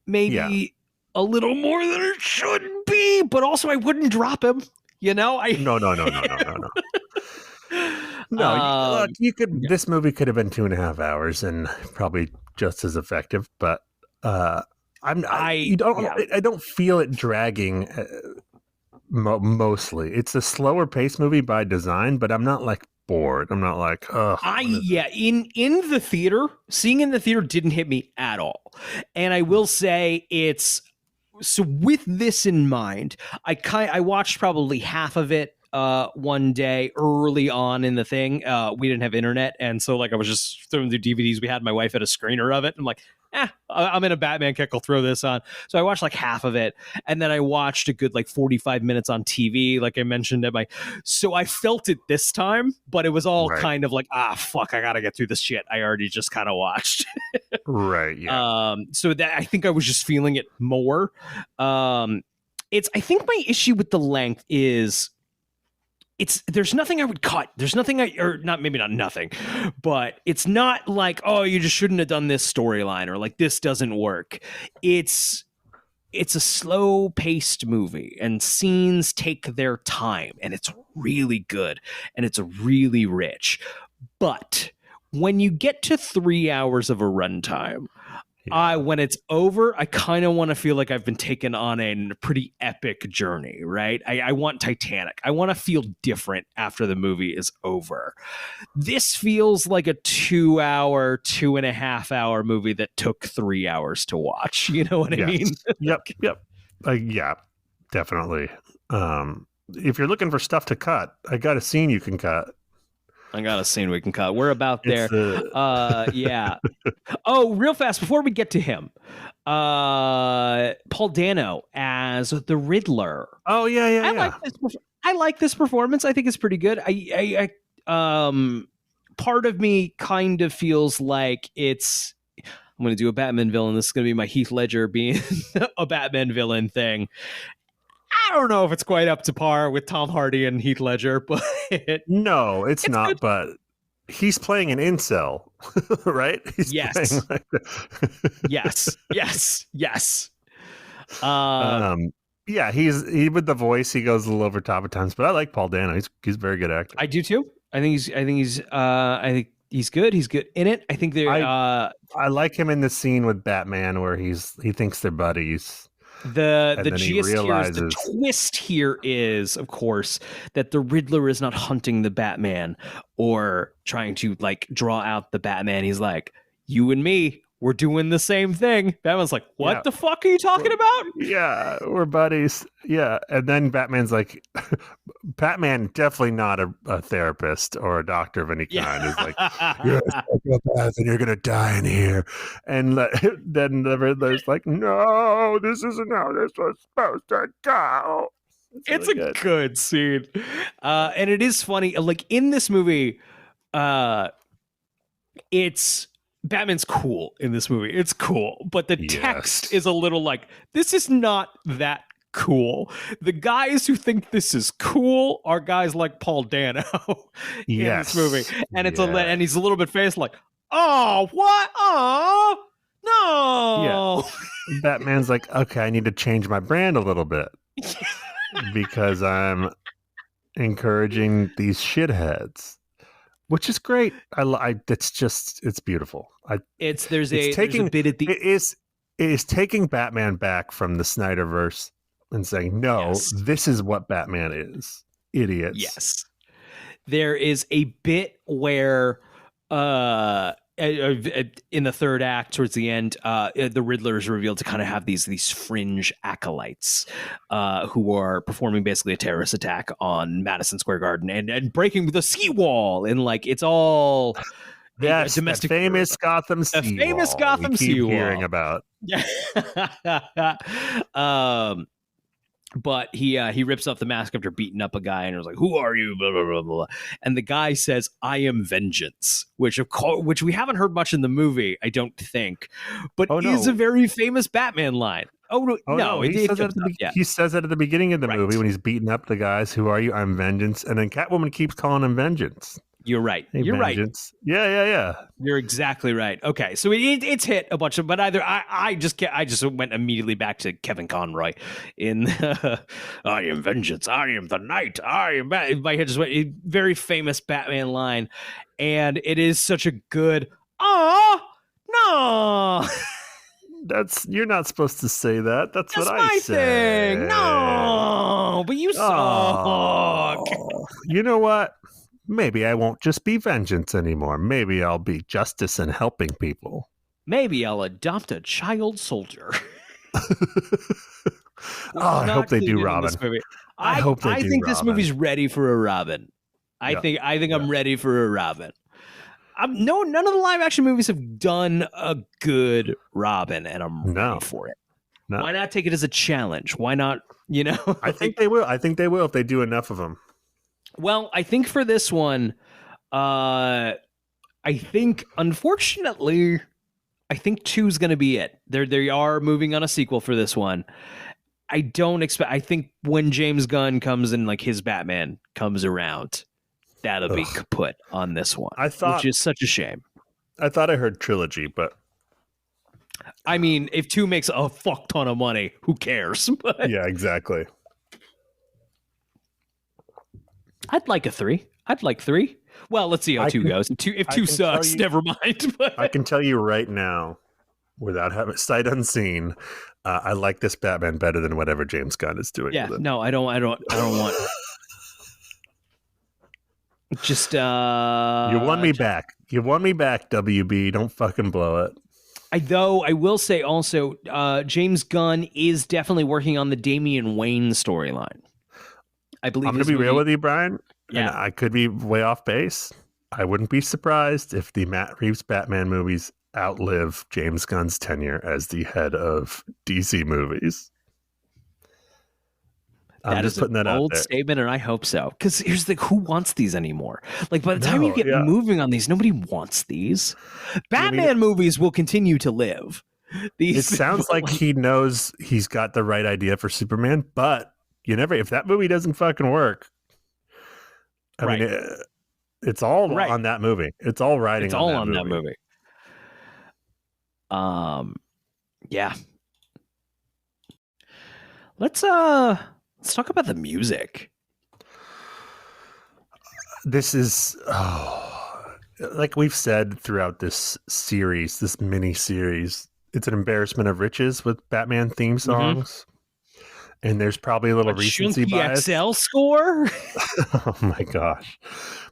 Maybe a little more than it should be, but also I wouldn't drop him. You know, No. No, look, you could. Yeah. This movie could have been 2.5 hours and probably just as effective. But I don't feel it dragging. Mostly, it's a slower paced movie by design, but I'm not like bored. I'm not like, oh. In the theater, seeing in the theater didn't hit me at all, and I will say it's so. With this in mind, I watched probably half of it one day early on in the thing. We didn't have internet, and so like I was just throwing through DVDs. We had my wife had a screener of it. I'm like, I'm in a Batman kick. I'll throw this on. So I watched like half of it, and then I watched a good like 45 minutes on TV, like I mentioned so I felt it this time, but it was all kind of like, fuck, I gotta get through this shit I already just kind of watched. Right. Yeah. So that I think I was just feeling it more. I think my issue with the length is there's nothing I would cut. There's nothing maybe not nothing, but it's not like, oh, you just shouldn't have done this storyline or like this doesn't work. It's a slow paced movie and scenes take their time and it's really good and it's really rich. But when you get to 3 hours of a runtime, when it's over, I kind of want to feel like I've been taken on a pretty epic journey, right? I want Titanic. I want to feel different after the movie is over. This feels like a 2 hour, 2.5 hour movie that took 3 hours to watch. You know what I mean? Yep. Yeah, definitely. If you're looking for stuff to cut, I got a scene you can cut. I got a scene we can cut. We're about there. Yeah. Oh, real fast before we get to him, Paul Dano as the Riddler. Oh yeah. I like this performance. I think it's pretty good. I part of me kind of feels like I'm going to do a Batman villain. This is going to be my Heath Ledger being a Batman villain thing. I don't know if it's quite up to par with Tom Hardy and Heath Ledger, but no, it's not. Good. But he's playing an incel, right? Yes. Yes. Yeah, he with the voice, he goes a little over top at times, but I like Paul Dano. He's a very good actor. I do too. I think he's good. He's good in it. I think I like him in the scene with Batman where he thinks they're buddies. The gist here is the twist here is, of course, that the Riddler is not hunting the Batman or trying to like draw out the Batman. He's like, you and me, we're doing the same thing. Batman's like, what Yeah. the fuck are you talking about? Yeah, we're buddies. Yeah. And then Batman's like, Batman, definitely not a therapist or a doctor of any kind, is like, you're a psychopath and you're going to die in here. And then the Riddler's like, no, this isn't how this was supposed to go. It's really a good scene. And it is funny. Like in this movie, it's Batman's cool in this movie. It's cool. But the text is a little like, this is not that cool. The guys who think this is cool are guys like Paul Dano in this movie. And it's and he's a little bit faced like, oh, what? Oh, no. Yeah. Batman's like, okay, I need to change my brand a little bit because I'm encouraging these shitheads, which is great. It's beautiful. There's a bit at the it is taking Batman back from the Snyderverse and saying, no, this is what Batman is. Idiots. Yes. There is a bit where in the third act towards the end, the Riddler is revealed to kind of have these fringe acolytes who are performing basically a terrorist attack on Madison Square Garden and breaking the seawall, and like it's all domestic famous Gotham seawall. The famous Gotham seawall. Hearing about. But he rips off the mask after beating up a guy and was like, "Who are you?" Blah, blah, blah, blah. And the guy says, "I am vengeance," which we haven't heard much in the movie, I don't think, but is a very famous Batman line. He says that at the beginning of the movie when he's beating up the guys. Who are you? I'm vengeance. And then Catwoman keeps calling him vengeance. You're right. Hey, You're vengeance. right. Yeah. You're exactly right. Okay, so it's hit a bunch of, but either I just went immediately back to Kevin Conroy in I am vengeance. I am the night. I am my head just went a very famous Batman line, and it is such a good. Oh no. You're not supposed to say that. That's what I say. Thing. No, but you suck. You know what? Maybe I won't just be vengeance anymore. Maybe I'll be justice and helping people. Maybe I'll adopt a child soldier. I hope they do Robin. I think this movie's ready for a Robin. I think I'm ready for a Robin. None of the live action movies have done a good Robin, and I'm ready for it. No. Why not take it as a challenge? Why not? I think they will. I think they will if they do enough of them. Well, I think for this one, I think, unfortunately, I think 2 is going to be it. They are moving on a sequel for this one. I think when James Gunn comes and like his Batman comes around, that'll be kaput on this one, which is such a shame. I thought I heard trilogy, but I mean, if 2 makes a fuck ton of money, who cares? Yeah, exactly. I'd like a 3. I'd like 3. Well, let's see how 2 goes. If 2 sucks, never mind. I can tell you right now, without having sight unseen, I like this Batman better than whatever James Gunn is doing. Yeah, no, I don't want. Just you won me back. You won me back, WB. Don't fucking blow it. I will say also, James Gunn is definitely working on the Damian Wayne storyline. I believe. I'm going to be real with you, Brian. Yeah, and I could be way off base. I wouldn't be surprised if the Matt Reeves Batman movies outlive James Gunn's tenure as the head of DC movies. I'm just putting that out there. Bold statement, and I hope so. Because here's the who wants these anymore? Like by the time you get moving on these, nobody wants these. Batman movies will continue to live. It sounds like he knows he's got the right idea for Superman, but if that movie doesn't fucking work, I mean, it's all on that movie. It's all riding. It's all on that movie. Yeah. Let's talk about the music. This is like we've said throughout this series, this mini series. It's an embarrassment of riches with Batman theme songs. And there's probably a little recency bias. XL score? Oh my gosh.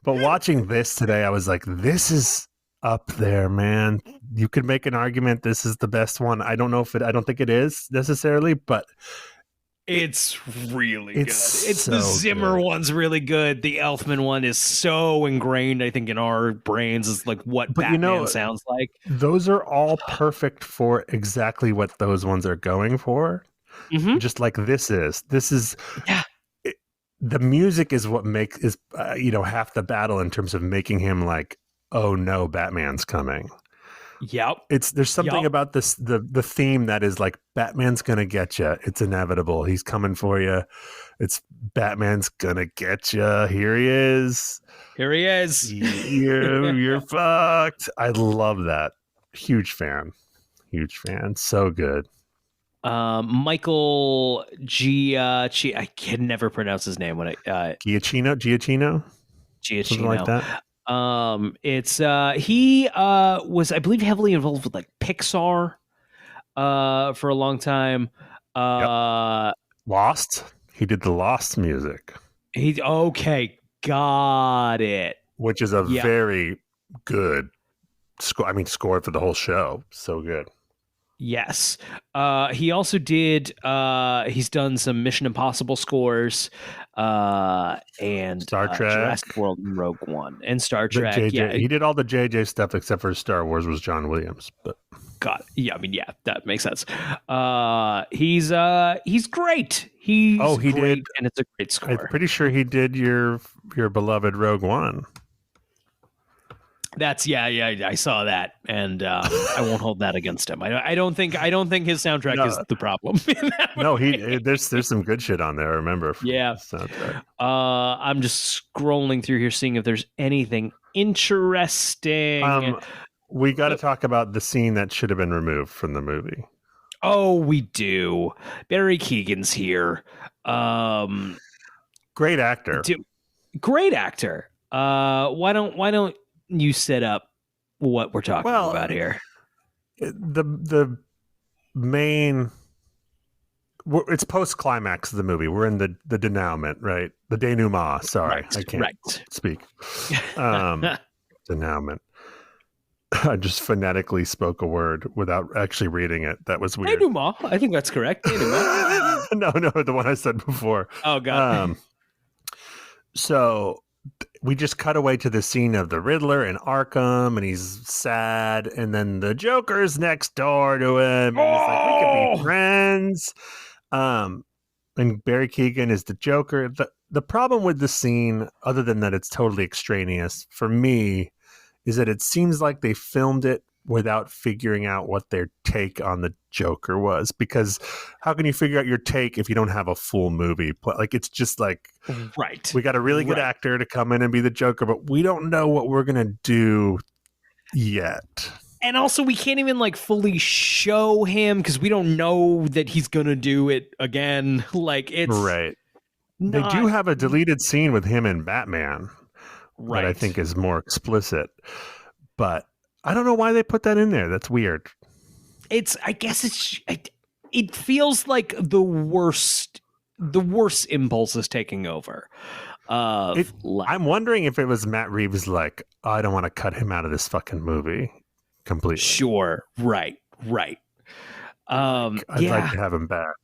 But watching this today, I was like, this is up there, man. You could make an argument this is the best one. I don't think it is necessarily, but It's really good. It's It's the so Zimmer good. one's really good. The Elfman one is so ingrained, I think, in our brains is like what But you Batman know- sounds like. those are all perfect for exactly what those ones are going for. Mhm. Just like this is Yeah. the music is what is half the battle in terms of making him like, oh no, Batman's coming. Yep. There's something Yup. about this the theme that is like Batman's gonna get you. It's inevitable. He's coming for you. It's Batman's gonna get you. Here he is. Here he is. You're fucked. I love that. Huge fan. So good. Michael I can never pronounce his name when Giacchino, Giacchino. something like that. It's he was, I believe, heavily involved with like Pixar for a long time. Lost. He did the Lost music, He's okay, got it. which is a Yeah. very good score. I mean, score for the whole show. So good. Yes. He also did he's done some Mission Impossible scores and Star Trek. Jurassic World and Rogue One and Star The Trek. JJ, Yeah, he did all the JJ stuff except for Star Wars was John Williams. But got it. Yeah, I mean, yeah, that makes sense. He's great. He's he great, did. and it's a great score. I'm pretty sure he did your beloved Rogue One. That's yeah, I saw that, and I won't hold that against him. I don't think his soundtrack No. is the problem. in that No, movie. there's some good shit on there. I remember. from Yeah. the soundtrack. I'm just scrolling through here, seeing if there's anything interesting. We got to talk about the scene that should have been removed from the movie. Oh, we do. Barry Keoghan's here. Great actor. Great actor. Why don't you set up what we're talking Well, about here? The main. It's post climax of the movie. We're in the denouement, right? The denouement. Sorry, Right, I can't right. speak. Denouement. I just phonetically spoke a word without actually reading it. That was weird. Denouement. I think that's correct. Denouement. No, the one I said before. Oh god. So we just cut away to the scene of the Riddler in Arkham, and he's sad, and then the Joker's next door to him, and he's like, "We could be friends." And Barry Keoghan is the Joker. The problem with the scene, other than that it's totally extraneous for me, is that it seems like they filmed it without figuring out what their take on the Joker was. Because how can you figure out your take if you don't have a full movie? Like, it's just like, Right. we got a really good Right. actor to come in and be the Joker, but we don't know what we're going to do yet. And also, we can't even like fully show him because we don't know that he's gonna do it again. Like it's Right. not, They do have a deleted scene with him and Batman right. that I think is more explicit. But I don't know why they put that in there. That's weird. It's. I guess it feels like the worst impulse is taking over. I'm wondering if it was Matt Reeves like, oh, I don't want to cut him out of this fucking movie completely. Sure. Right. I'd Yeah. like to have him back.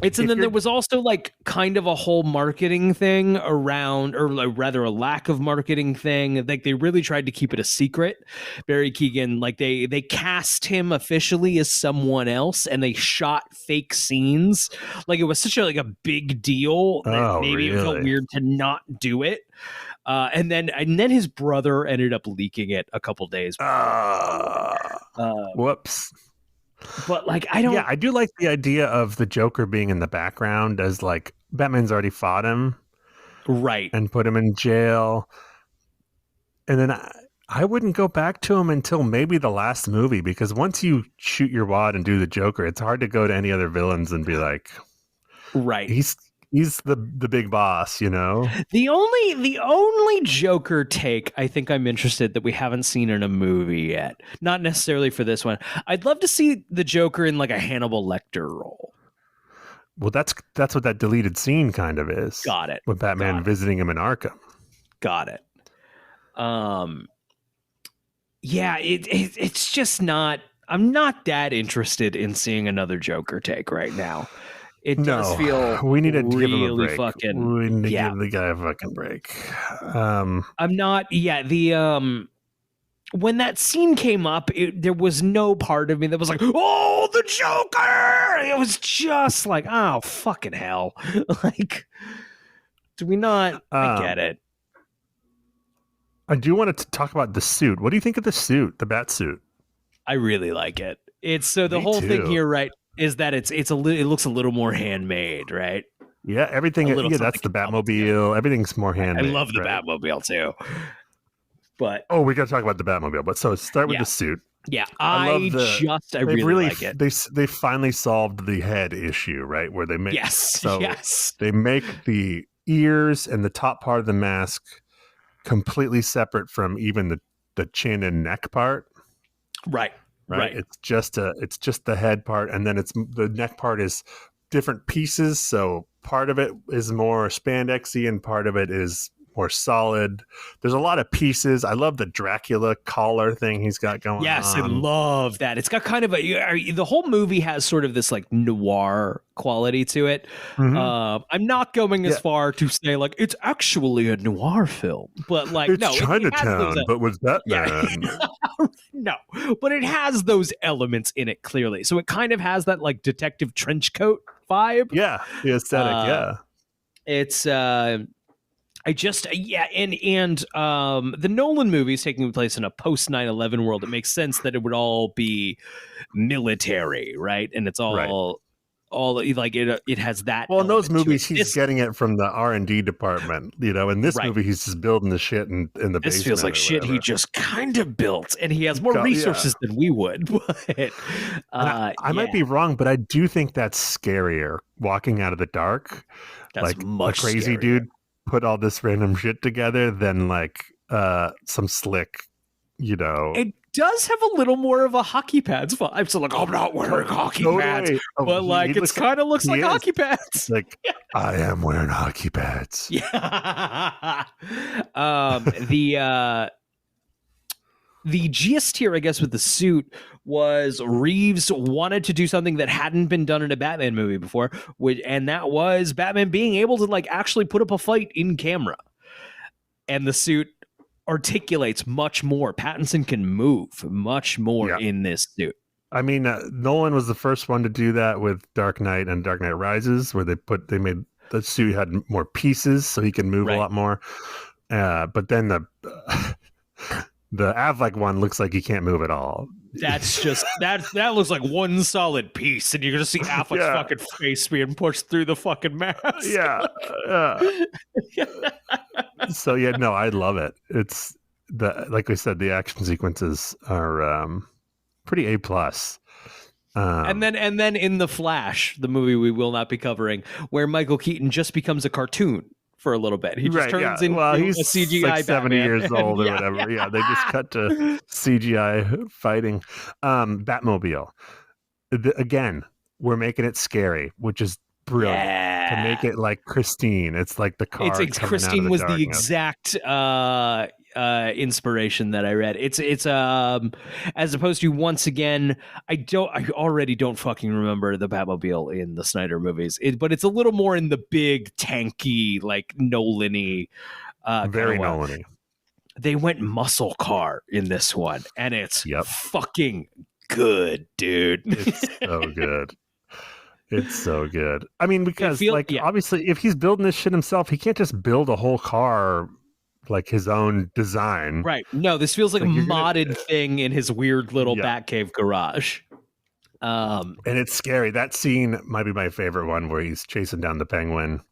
It's and If then there you're- was also like kind of a whole marketing thing around, or like, rather a lack of marketing thing. Like they really tried to keep it a secret. Barry Keoghan, like they cast him officially as someone else, and they shot fake scenes. Like it was such a big deal that Oh, maybe it felt really? weird to not do it. And then his brother ended up leaking it a couple days. Whoops. But like I don't. Yeah, I do like the idea of the Joker being in the background as like Batman's already fought him Right. and put him in jail. And then I wouldn't go back to him until maybe the last movie, because once you shoot your wad and do the Joker, it's hard to go to any other villains and be like, Right. he's the big boss, you know? The only Joker take I think I'm interested that we haven't seen in a movie yet. Not necessarily for this one. I'd love to see the Joker in like a Hannibal Lecter role. Well, that's what that deleted scene kind of is. Got it. With Batman Got it. visiting him in Arkham. Got it. Yeah, it's just not. I'm not that interested in seeing another Joker take right now. It does feel we need to really give him a break. fucking. We need to yeah. give the guy a fucking break. I'm not. Yeah, the when that scene came up, there was no part of me that was like, "Oh, the Joker!" It was just like, "Oh, fucking hell!" Like, do we not? I get it. I do want to talk about the suit. What do you think of the suit, the bat suit? I really like it. It's so the Me whole thing too. here, right, is that it looks a little more handmade, right? Yeah, everything. A little Yeah, that's the something else, Batmobile. Everything's more handmade. I love the right? Batmobile too. But Oh, we got to talk about the Batmobile. But so start with Yeah. the suit. yeah, I love I They've really like it. They finally solved the head issue, right? Where they make Yes. they make the ears and the top part of the mask completely separate from even the chin and neck part. Right. It's just the head part, and then the neck part is different pieces. So part of it is more spandexy, and part of it is more solid. There's a lot of pieces. I love the Dracula collar thing he's got going on. Yes, I love that. It's got kind of the whole movie has sort of this like noir quality to it. Mhm. I'm not going as far to say like it's actually a noir film, but like It's no, Chinatown, but with Batman. no, but it has those elements in it clearly. So it kind of has that like detective trench coat vibe. Yeah, the aesthetic. It's I just and the Nolan movies taking place in a post 9/11 world, it makes sense that it would all be military, right? And it's all like it has that. Well, in those element to movies, it. he's getting it from the R&D department. In this Right. movie, he's just building the shit in the basement. This feels like or shit he whatever. just kind of built, and he has more resources than we would. But I might be wrong, but I do think that's scarier. Walking out of the dark, That's like much a crazy scarier. dude put all this random shit together than like some slick, It does have a little more of a hockey pads vibe. So like, I'm not wearing hockey pads, Oh, but like it's kind of looks he like is. hockey pads. Like I am wearing hockey pads. Yeah. The gist here, I guess, with the suit was Reeves wanted to do something that hadn't been done in a Batman movie before, and that was Batman being able to like actually put up a fight in camera. And the suit articulates much more. Pattinson can move much more in this suit. I mean, Nolan was the first one to do that with Dark Knight and Dark Knight Rises, where they made the suit had more pieces so he can move a lot more. But then the Affleck one looks like he can't move at all. That's just that looks like one solid piece, and you're gonna see Affleck's fucking face being pushed through the fucking mask. Yeah. So no, I love it. It's like we said, the action sequences are pretty A+. And then in The Flash, the movie we will not be covering, where Michael Keaton just becomes a cartoon for a little bit. He just turns into he's a CGI like 70 Batman. years old or whatever. Yeah, they just cut to CGI fighting. Batmobile. Again, we're making it scary, which is brilliant. To make it like Christine. It's like the car. It's Christine was the exact inspiration that I read. It's as opposed to, once again, I already don't fucking remember the Batmobile in the Snyder movies. But it's a little more in the big tanky, like Nolan-y. Very Nolan-y. They went muscle car in this one, and it's Yep. fucking good, dude. It's so good. It's so good. I mean, because yeah. obviously, if he's building this shit himself, he can't just build a whole car like his own design. Right. No, this feels like a modded thing in his weird little Batcave garage. And it's scary. That scene might be my favorite one, where he's chasing down the Penguin,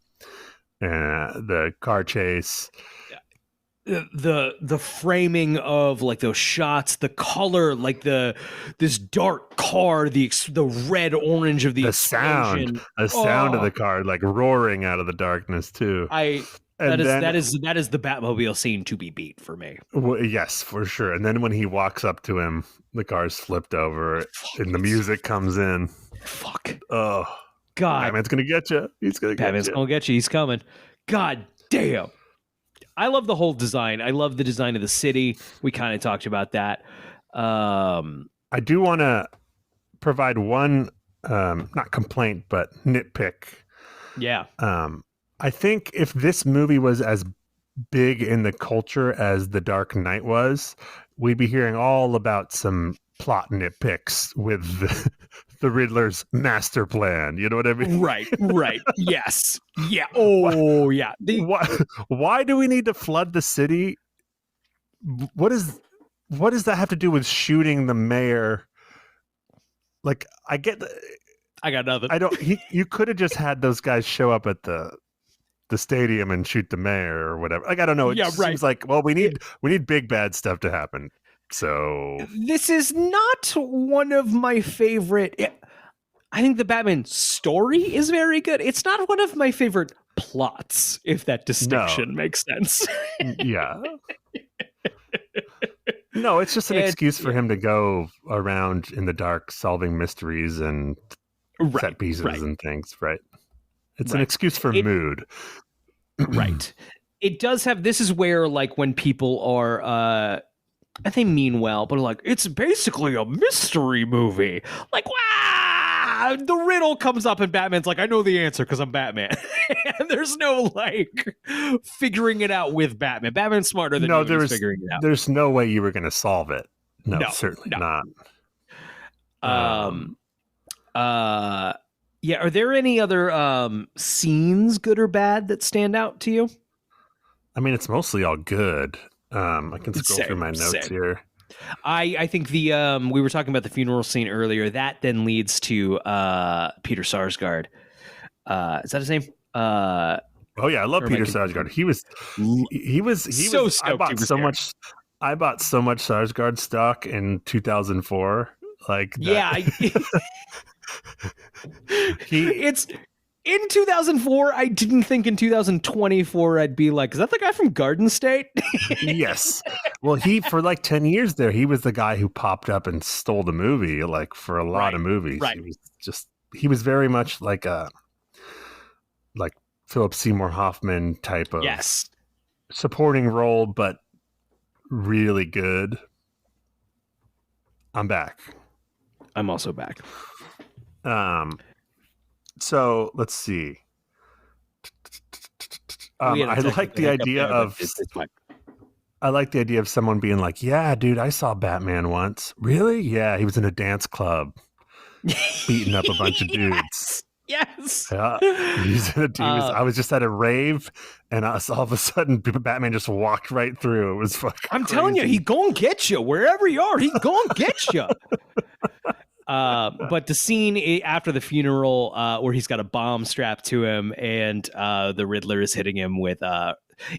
the car chase. The framing of like those shots, the color, like this dark car, the red orange of the explosion. sound of the car like roaring out of the darkness too. That is the Batmobile scene to be beat for me. Well, yes, for sure. And then when he walks up to him, the car's flipped over and the music comes in. Fuck. Oh, God. Batman's gonna get you. He's gonna get Batman's you. gonna get you. He's coming. God damn. I love the whole design. I love the design of the city. We kind of talked about that. I do want to provide one, not complaint, but nitpick. Yeah. I think if this movie was as big in the culture as The Dark Knight was, we'd be hearing all about some plot nitpicks with the Riddler's master plan. You know what I mean? Right. Yes. Yeah. Oh, yeah. Why do we need to flood the city? What does that have to do with shooting the mayor? Like, I get I got nothing. I don't. You could have just had those guys show up at the stadium and shoot the mayor or whatever. Like, I don't know. It seems like, well, we need big bad stuff to happen. So this is not one of my favorite. I think the Batman story is very good. It's not one of my favorite plots, if that distinction makes sense. Yeah. No, it's just an excuse for him to go around in the dark solving mysteries and set pieces and things, right? It's an excuse for mood. Right. It does have, this is where, like, when people are, they mean well, but like, it's basically a mystery movie. Like, wow, the riddle comes up and Batman's like, I know the answer because I'm Batman. And there's no, like, figuring it out with Batman. Batman's smarter than figuring it out. There's no way you were going to solve it. No, certainly not. Yeah, are there any other scenes, good or bad, that stand out to you? I mean, it's mostly all good. I can scroll through my notes here. I think the we were talking about the funeral scene earlier. That then leads to Peter Sarsgaard. Is that his name? Oh yeah, I love Peter Sarsgaard. He was so stoked. I bought so much Sarsgaard stock in 2004. Like that. Yeah. It's in 2004. I didn't think in 2024 I'd be like, is that the guy from Garden State? Yes. Well, for like 10 years there, he was the guy who popped up and stole the movie, like for a lot of movies. Right. He was very much like Philip Seymour Hoffman type of supporting role, but really good. I'm back. I'm also back. So let's see. I like the idea of someone being like, yeah, dude, I saw Batman once. Really? Yeah, he was in a dance club beating up a bunch of dudes. Yes. Yeah, I was just at a rave, and all of a sudden, Batman just walked right through. It was fucking I'm crazy. telling you, he gonna get you wherever you are. He gonna get you. But the scene after the funeral, where he's got a bomb strapped to him, and the Riddler is hitting him with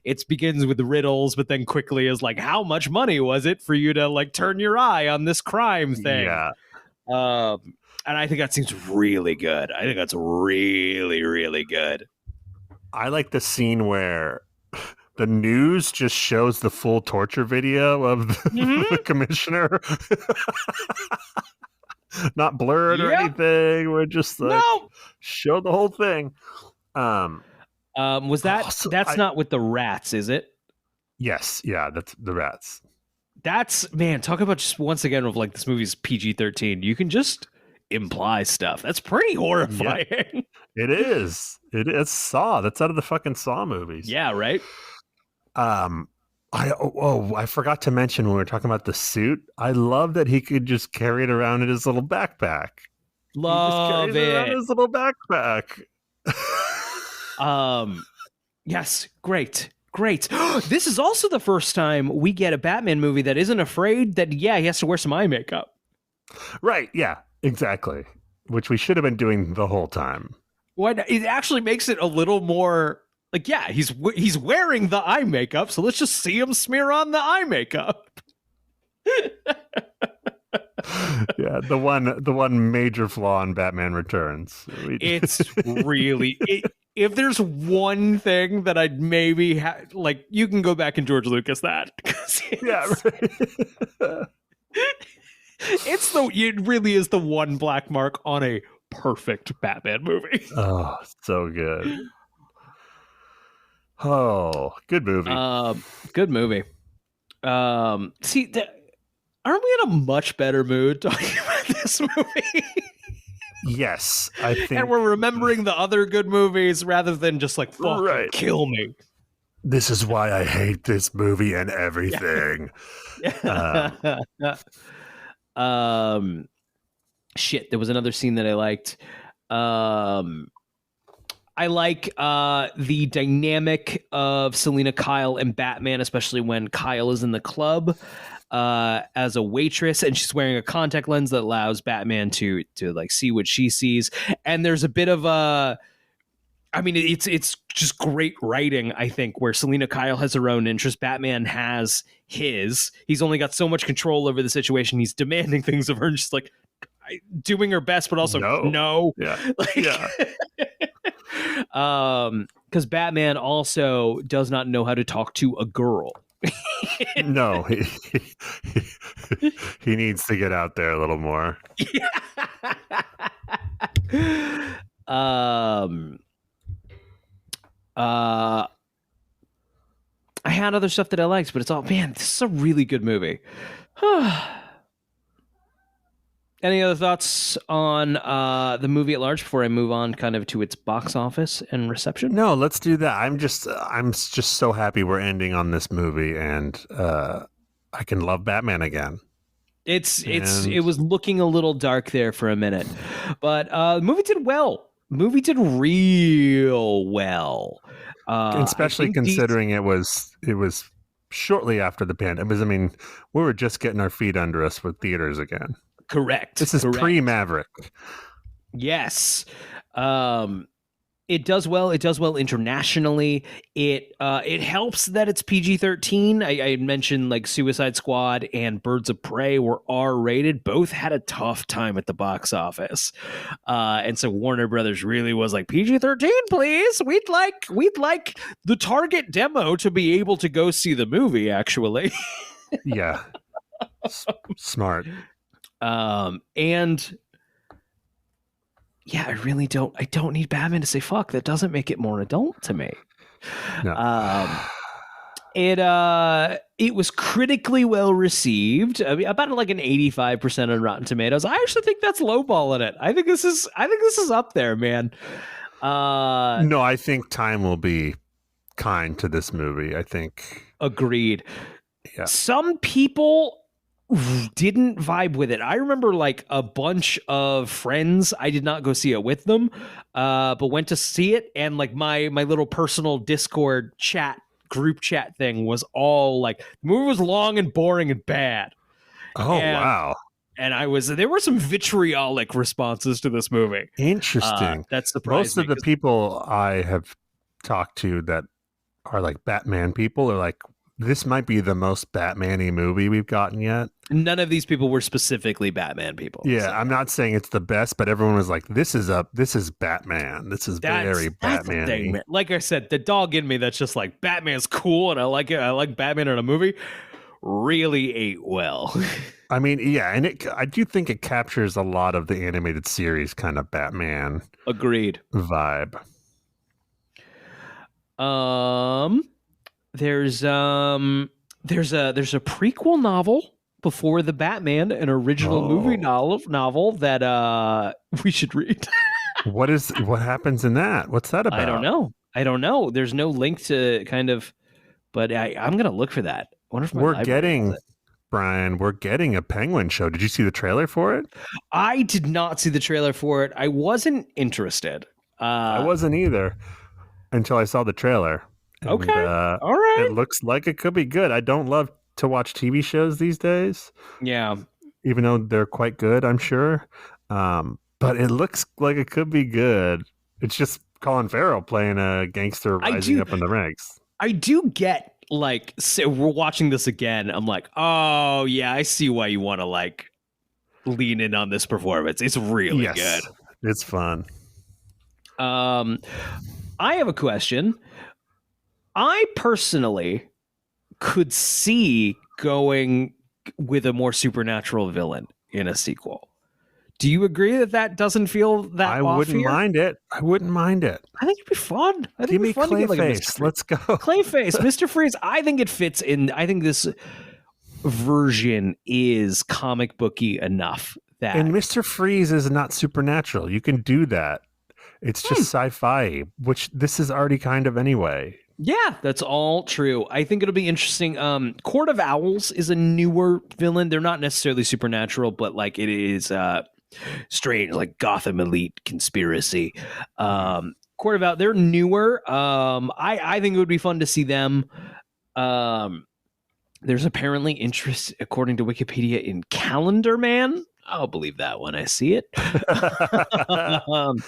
it begins with the riddles, but then quickly is like, how much money was it for you to like turn your eye on this crime thing? Yeah. And I think that seems really good. I think that's really, really good. I like the scene where the news just shows the full torture video of the commissioner. Not blurred or anything. We're just like, show the whole thing. Was that's not with the rats, is it? Yes. Yeah, that's the rats. That's, man, talk about just once again of like this movie's PG-13. You can just imply stuff. That's pretty horrifying. Yeah, it is. It's Saw. That's out of the fucking Saw movies. Yeah, right? I forgot to mention when we were talking about the suit. I love that he could just carry it around in his little backpack. Love it. Around his little backpack. Yes, great. This is also the first time we get a Batman movie that isn't afraid that, he has to wear some eye makeup. Right, yeah, exactly. Which we should have been doing the whole time. It actually makes it a little more like, he's wearing the eye makeup, so let's just see him smear on the eye makeup. Yeah, the one major flaw in Batman Returns. It's really if there's one thing that I'd maybe like, you can go back and George Lucas that. Yeah, right. It really is the one black mark on a perfect Batman movie. Oh, so good. Oh, good movie. Good movie. See, aren't we in a much better mood talking about this movie? Yes, I think. And we're remembering the other good movies rather than just like, fucking Right. kill me. This is why I hate this movie and everything. Shit, there was another scene that I liked. I like the dynamic of Selina Kyle and Batman, especially when Kyle is in the club as a waitress and she's wearing a contact lens that allows Batman to like see what she sees. And there's a bit of a, I mean, it's just great writing, I think, where Selina Kyle has her own interest. Batman has his. He's only got so much control over the situation. He's demanding things of her and just like doing her best, but also no. Yeah. Like, Yeah. Because Batman also does not know how to talk to a girl. No, he needs to get out there a little more. I had other stuff that I liked, but it's all, man, this is a really good movie. Any other thoughts on the movie at large before I move on kind of to its box office and reception? No, let's do that. I'm just so happy we're ending on this movie, and I can love Batman again. It was looking a little dark there for a minute, but the movie did well. Movie did real well, especially considering it was shortly after the pandemic. I mean, we were just getting our feet under us with theaters again. Correct. This is pre-Maverick. Yes. It does well. It does well internationally. It helps that it's PG-13. I mentioned like Suicide Squad and Birds of Prey were R-rated. Both had a tough time at the box office. And so Warner Brothers really was like, PG-13, please. We'd like the target demo to be able to go see the movie, actually. Yeah. Smart. And yeah, I don't need Batman to say fuck. That doesn't make it more adult to me. No. It was critically well received. I mean, about like an 85% on Rotten Tomatoes. I actually think that's lowballing it. I think this is up there, man. No, I think time will be kind to this movie. I think. Agreed. Yeah. Some people didn't vibe with it. I remember like a bunch of friends, I did not go see it with them, but went to see it, and like my little personal Discord group chat thing was all like, the movie was long and boring and bad. Wow. And there were some vitriolic responses to this movie. Interesting. That surprised me. Most of the people I have talked to that are like Batman people are like, this might be the most Batman-y movie we've gotten yet. None of these people were specifically Batman people. Yeah, so. I'm not saying it's the best, but everyone was like, this is Batman. This is very Batman-y. Like I said, the dog in me that's just like, Batman's cool and I like it. I like Batman in a movie. Really ate well. I mean, yeah, and I do think it captures a lot of the animated series kind of Batman. Agreed. Vibe. There's a prequel novel before the Batman, an original movie novel that we should read. What happens in that? What's that about? I don't know. There's no link to kind of, but I'm gonna look for that. I wonder if we're getting a Penguin show. Did you see the trailer for it? I did not see the trailer for it. I wasn't interested. I wasn't either until I saw the trailer. And, okay. All right. It looks like it could be good. I don't love to watch TV shows these days. Yeah. Even though they're quite good, I'm sure. But it looks like it could be good. It's just Colin Farrell playing a gangster rising up in the ranks. I do get, like, so we're watching this again. I'm like, oh, yeah, I see why you want to, like, lean in on this performance. It's really good. It's fun. I have a question. I personally could see going with a more supernatural villain in a sequel. Do you agree that that doesn't feel that I off wouldn't here? mind it. I wouldn't mind it. I think it'd be fun. I think Give it'd me be fun to get like a Mr. Clayface. Freeze. Let's go. Clayface, Mr. Freeze. I think it fits in. I think this version is comic booky enough that And Mr. Freeze is not supernatural. You can do that. It's just sci-fi, which this is already kind of anyway. yeah, that's all true. I think it'll be interesting. Court of Owls is a newer villain. They're not necessarily supernatural, but like it is strange, like Gotham Elite conspiracy. Court of Owls, they're newer. I think it would be fun to see them. There's apparently interest, according to Wikipedia, in Calendar Man. I'll believe that when I see it. I wonder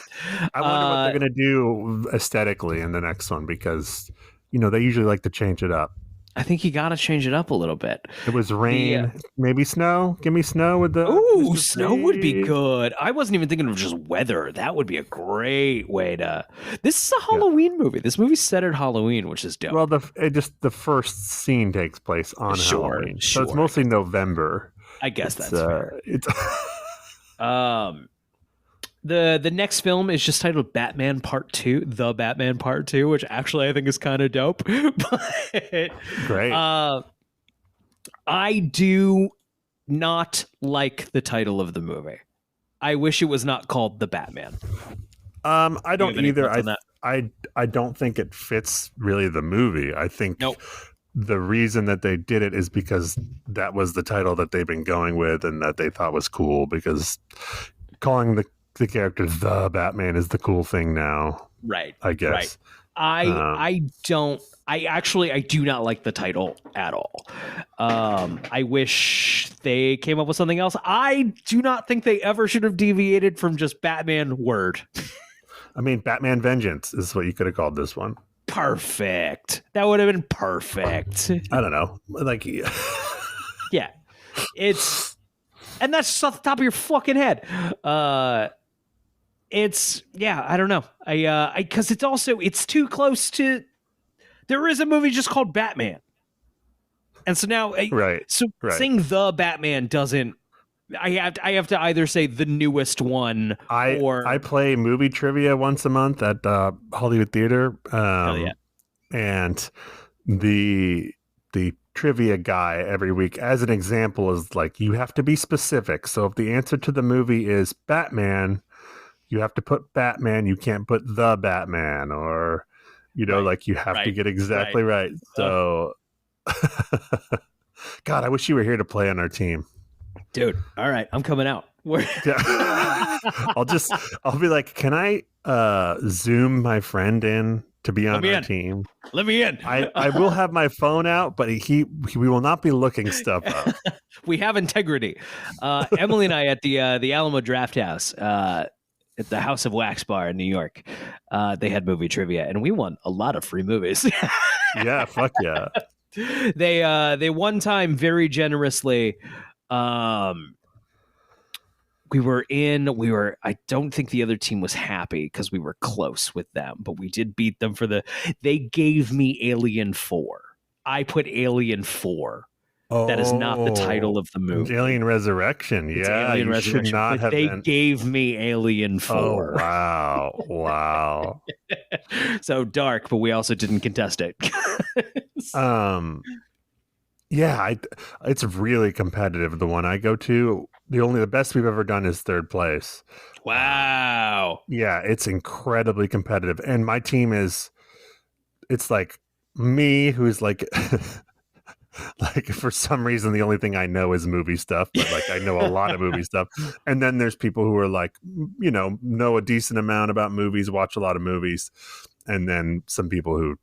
what they're going to do aesthetically in the next one because, they usually like to change it up. I think you got to change it up a little bit. It was rain, maybe snow. Give me snow with the. Ooh, Mr. snow would be Freeze. good. I wasn't even thinking of just weather. That would be a great way to. This is a Halloween movie. This movie's set at Halloween, which is dope. Well, the first scene takes place on Sure, Halloween, so it's sure. mostly November. I guess It's, that's fair. It's The next film is just titled Batman Part 2, The Batman Part 2, which actually I think is kind of dope. But great. I do not like the title of the movie. I wish it was not called The Batman. I don't have any either. thoughts on that? I don't think it fits really the movie. I think Nope. the reason that they did it is because that was the title that they've been going with and that they thought was cool, because calling the character the Batman is the cool thing now, Right. I guess. Right. I do not like the title at all. I wish they came up with something else. I do not think they ever should have deviated from just Batman word. I mean, Batman Vengeance is what you could have called this one. Perfect. That would have been perfect. I don't know. Like, Yeah. And that's just off the top of your fucking head. I don't know. Because it's too close to. There is a movie just called Batman, and so now, right. So right. saying the Batman doesn't. I have to either say the newest one or I play movie trivia once a month at Hollywood Theater. Hell yeah. And the trivia guy every week, as an example, is like, you have to be specific. So if the answer to the movie is Batman, you have to put Batman. You can't put the Batman, or like you have to get exactly right. So, God, I wish you were here to play on our team. Dude, all right, I'm coming out. Yeah. I'll be like, can I Zoom my friend in to be on our team? Let me in. I will have my phone out, but we will not be looking stuff up. We have integrity. Emily and I at the Alamo Draft House, at the House of Wax Bar in New York, they had movie trivia, and we won a lot of free movies. Yeah, fuck yeah. They one time very generously. I don't think the other team was happy because we were close with them, but we did beat them they gave me Alien 4. I put Alien 4. That is not the title of the movie. Alien Resurrection. It's Yeah, Alien you Resurrection, should not but have they been. gave me Alien 4. Oh, wow. So dark, but we also didn't contest it. Yeah, it's really competitive. The one I go to, the best we've ever done is third place. Wow. Yeah, it's incredibly competitive. And my team it's like me, who's like, like for some reason, the only thing I know is movie stuff, but like I know a lot of movie stuff. And then there's people who are like, know a decent amount about movies, watch a lot of movies. And then some people who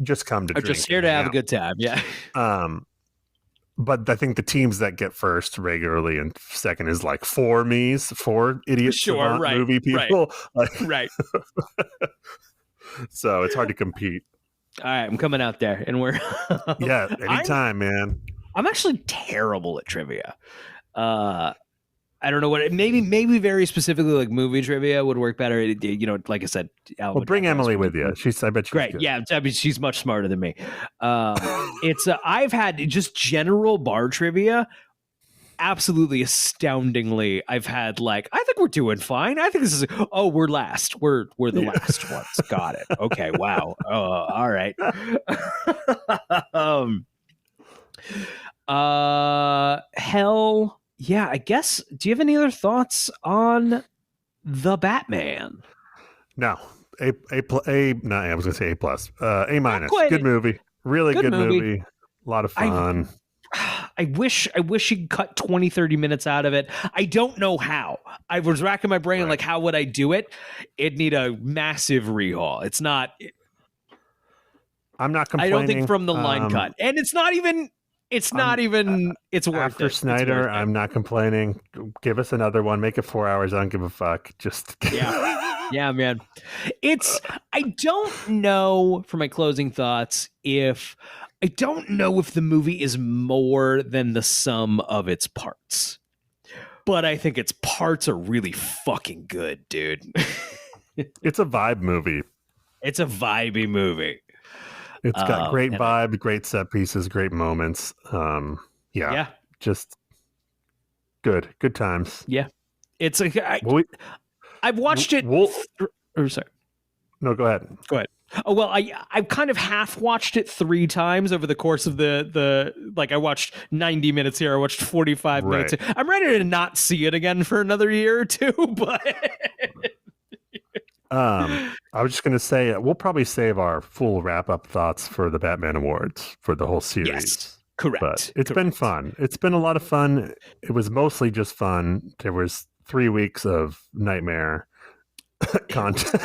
just come to drink. Just here to have a good time. Yeah. But I think the teams that get first regularly and second is like four idiots, Sure, right, movie people. Right. So it's hard to compete. All right, I'm coming out there, and we're Yeah, anytime, man. I'm actually terrible at trivia. I don't know what maybe very specifically like movie trivia would work better. Like I said, Well, bring Emily with you. I bet she's great. good. Yeah, I mean, she's much smarter than me. It's I've had just general bar trivia. absolutely astoundingly, I've had like, I think we're doing fine. I think this is, oh, we're last. We're the last ones. Got it. Okay. Wow. All right. Hell yeah, I guess. Do you have any other thoughts on the Batman? No. I was gonna say A plus. A minus. quite. Good movie. Really Good good movie. movie. A lot of fun. I wish you could cut 20, 30 minutes out of it. I don't know how. I was racking my brain, Right. like, how would I do it? It'd need a massive rehaul. It's not, I'm not I complaining. don't think from the line cut. And it's not even, it's worth After it. Snyder, I'm not complaining. Give us another one. Make it 4 hours. I don't give a fuck. Just Yeah. Yeah, man. I don't know, for my closing thoughts, I don't know if the movie is more than the sum of its parts. But I think its parts are really fucking good, dude. It's a vibe movie. It's a vibey movie. It's got great and vibe, great set pieces, great moments. Yeah. Just good times. Yeah. It's Well, I've watched it. Sorry. No, go ahead. Go ahead. Oh, well, I've kind of half watched it 3 times over the course of the like, I watched 90 minutes here. I watched 45 minutes. Right. I'm ready to not see it again for another year or two, but I was just going to say, we'll probably save our full wrap-up thoughts for the Batman Awards for the whole series. yes, correct. But it's been fun. It's been a lot of fun. It was mostly just fun. There was 3 weeks of nightmare content.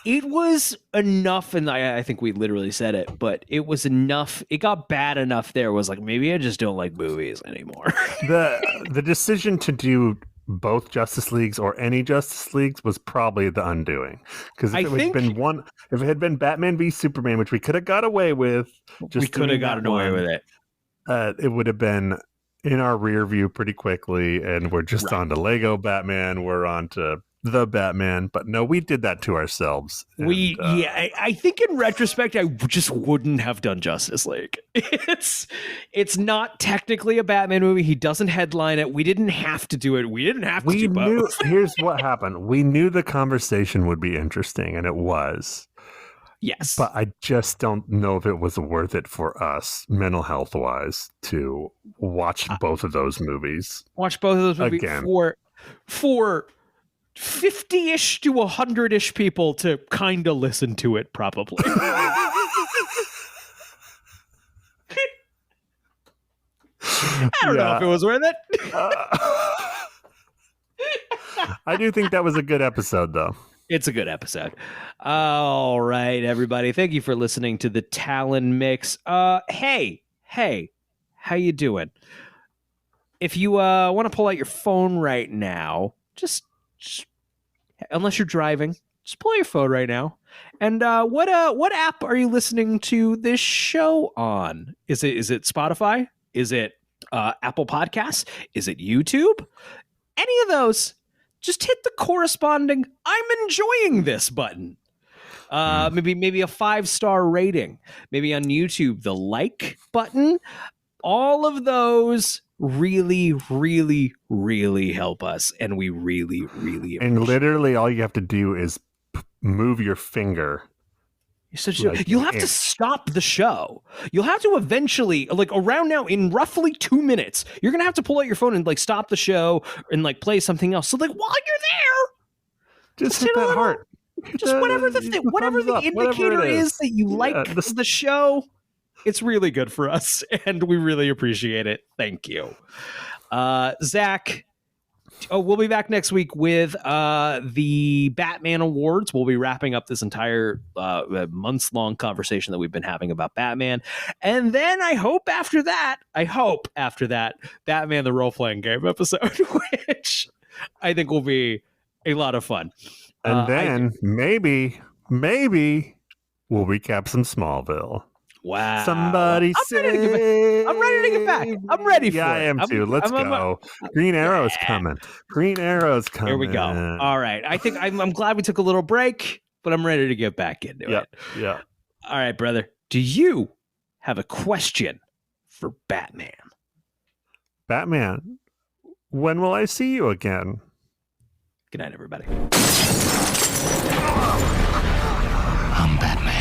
It was enough, and I think we literally said it, but it was enough. It got bad enough there. Was like, maybe I just don't like movies anymore. The decision to do both Justice Leagues or any Justice Leagues was probably the undoing. Because if it had been Batman v Superman, which we could have got away with, we could have gotten away with it. It would have been in our rear view pretty quickly, and we're just on to Lego Batman. We're on to the Batman, but no, we did that to ourselves. I think in retrospect, I just wouldn't have done Justice League. It's not technically a Batman movie. He doesn't headline it. We didn't have to do it. We didn't have to do both. Here's what happened. We knew the conversation would be interesting, and it was. Yes. But I just don't know if it was worth it for us, mental health wise, to watch both of those movies. Watch both of those movies again. For 50-ish to 100-ish people to kind of listen to it, probably. I don't know if it was worth it. I do think that was a good episode, though. It's a good episode. All right, everybody. Thank you for listening to the Talon Mix. Hey, how you doing? If you want to pull out your phone right now, just unless you're driving, just pull out your phone right now. And what app are you listening to this show on? Is it Spotify? Is it Apple Podcasts? Is it YouTube? Any of those? Just hit the corresponding "I'm enjoying this" button. Maybe a 5-star rating. Maybe on YouTube, the like button. All of those really, really, really help us, and we really, really appreciate And literally, all you have to do is move your finger. You'll have to stop the show. You'll have to eventually, like around now, in roughly 2 minutes, you're gonna have to pull out your phone and like stop the show and like play something else. So like while you're there, just hit that heart. Just whatever the indicator is that you like the show. It's really good for us, and we really appreciate it. Thank you, Zach. Oh, we'll be back next week with the Batman Awards. We'll be wrapping up this entire months-long conversation that we've been having about Batman. And then I hope after that, Batman the Role-Playing Game episode, which I think will be a lot of fun. And then maybe we'll recap some Smallville. Wow. Somebody say... I'm ready to get back. I'm ready for it. Yeah, I am too. Let's go. Green Arrow's coming. Green Arrow's coming. Here we go. All right. I think I'm glad we took a little break, but I'm ready to get back into it. Yeah. All right, brother. Do you have a question for Batman? Batman, when will I see you again? Good night, everybody. I'm Batman.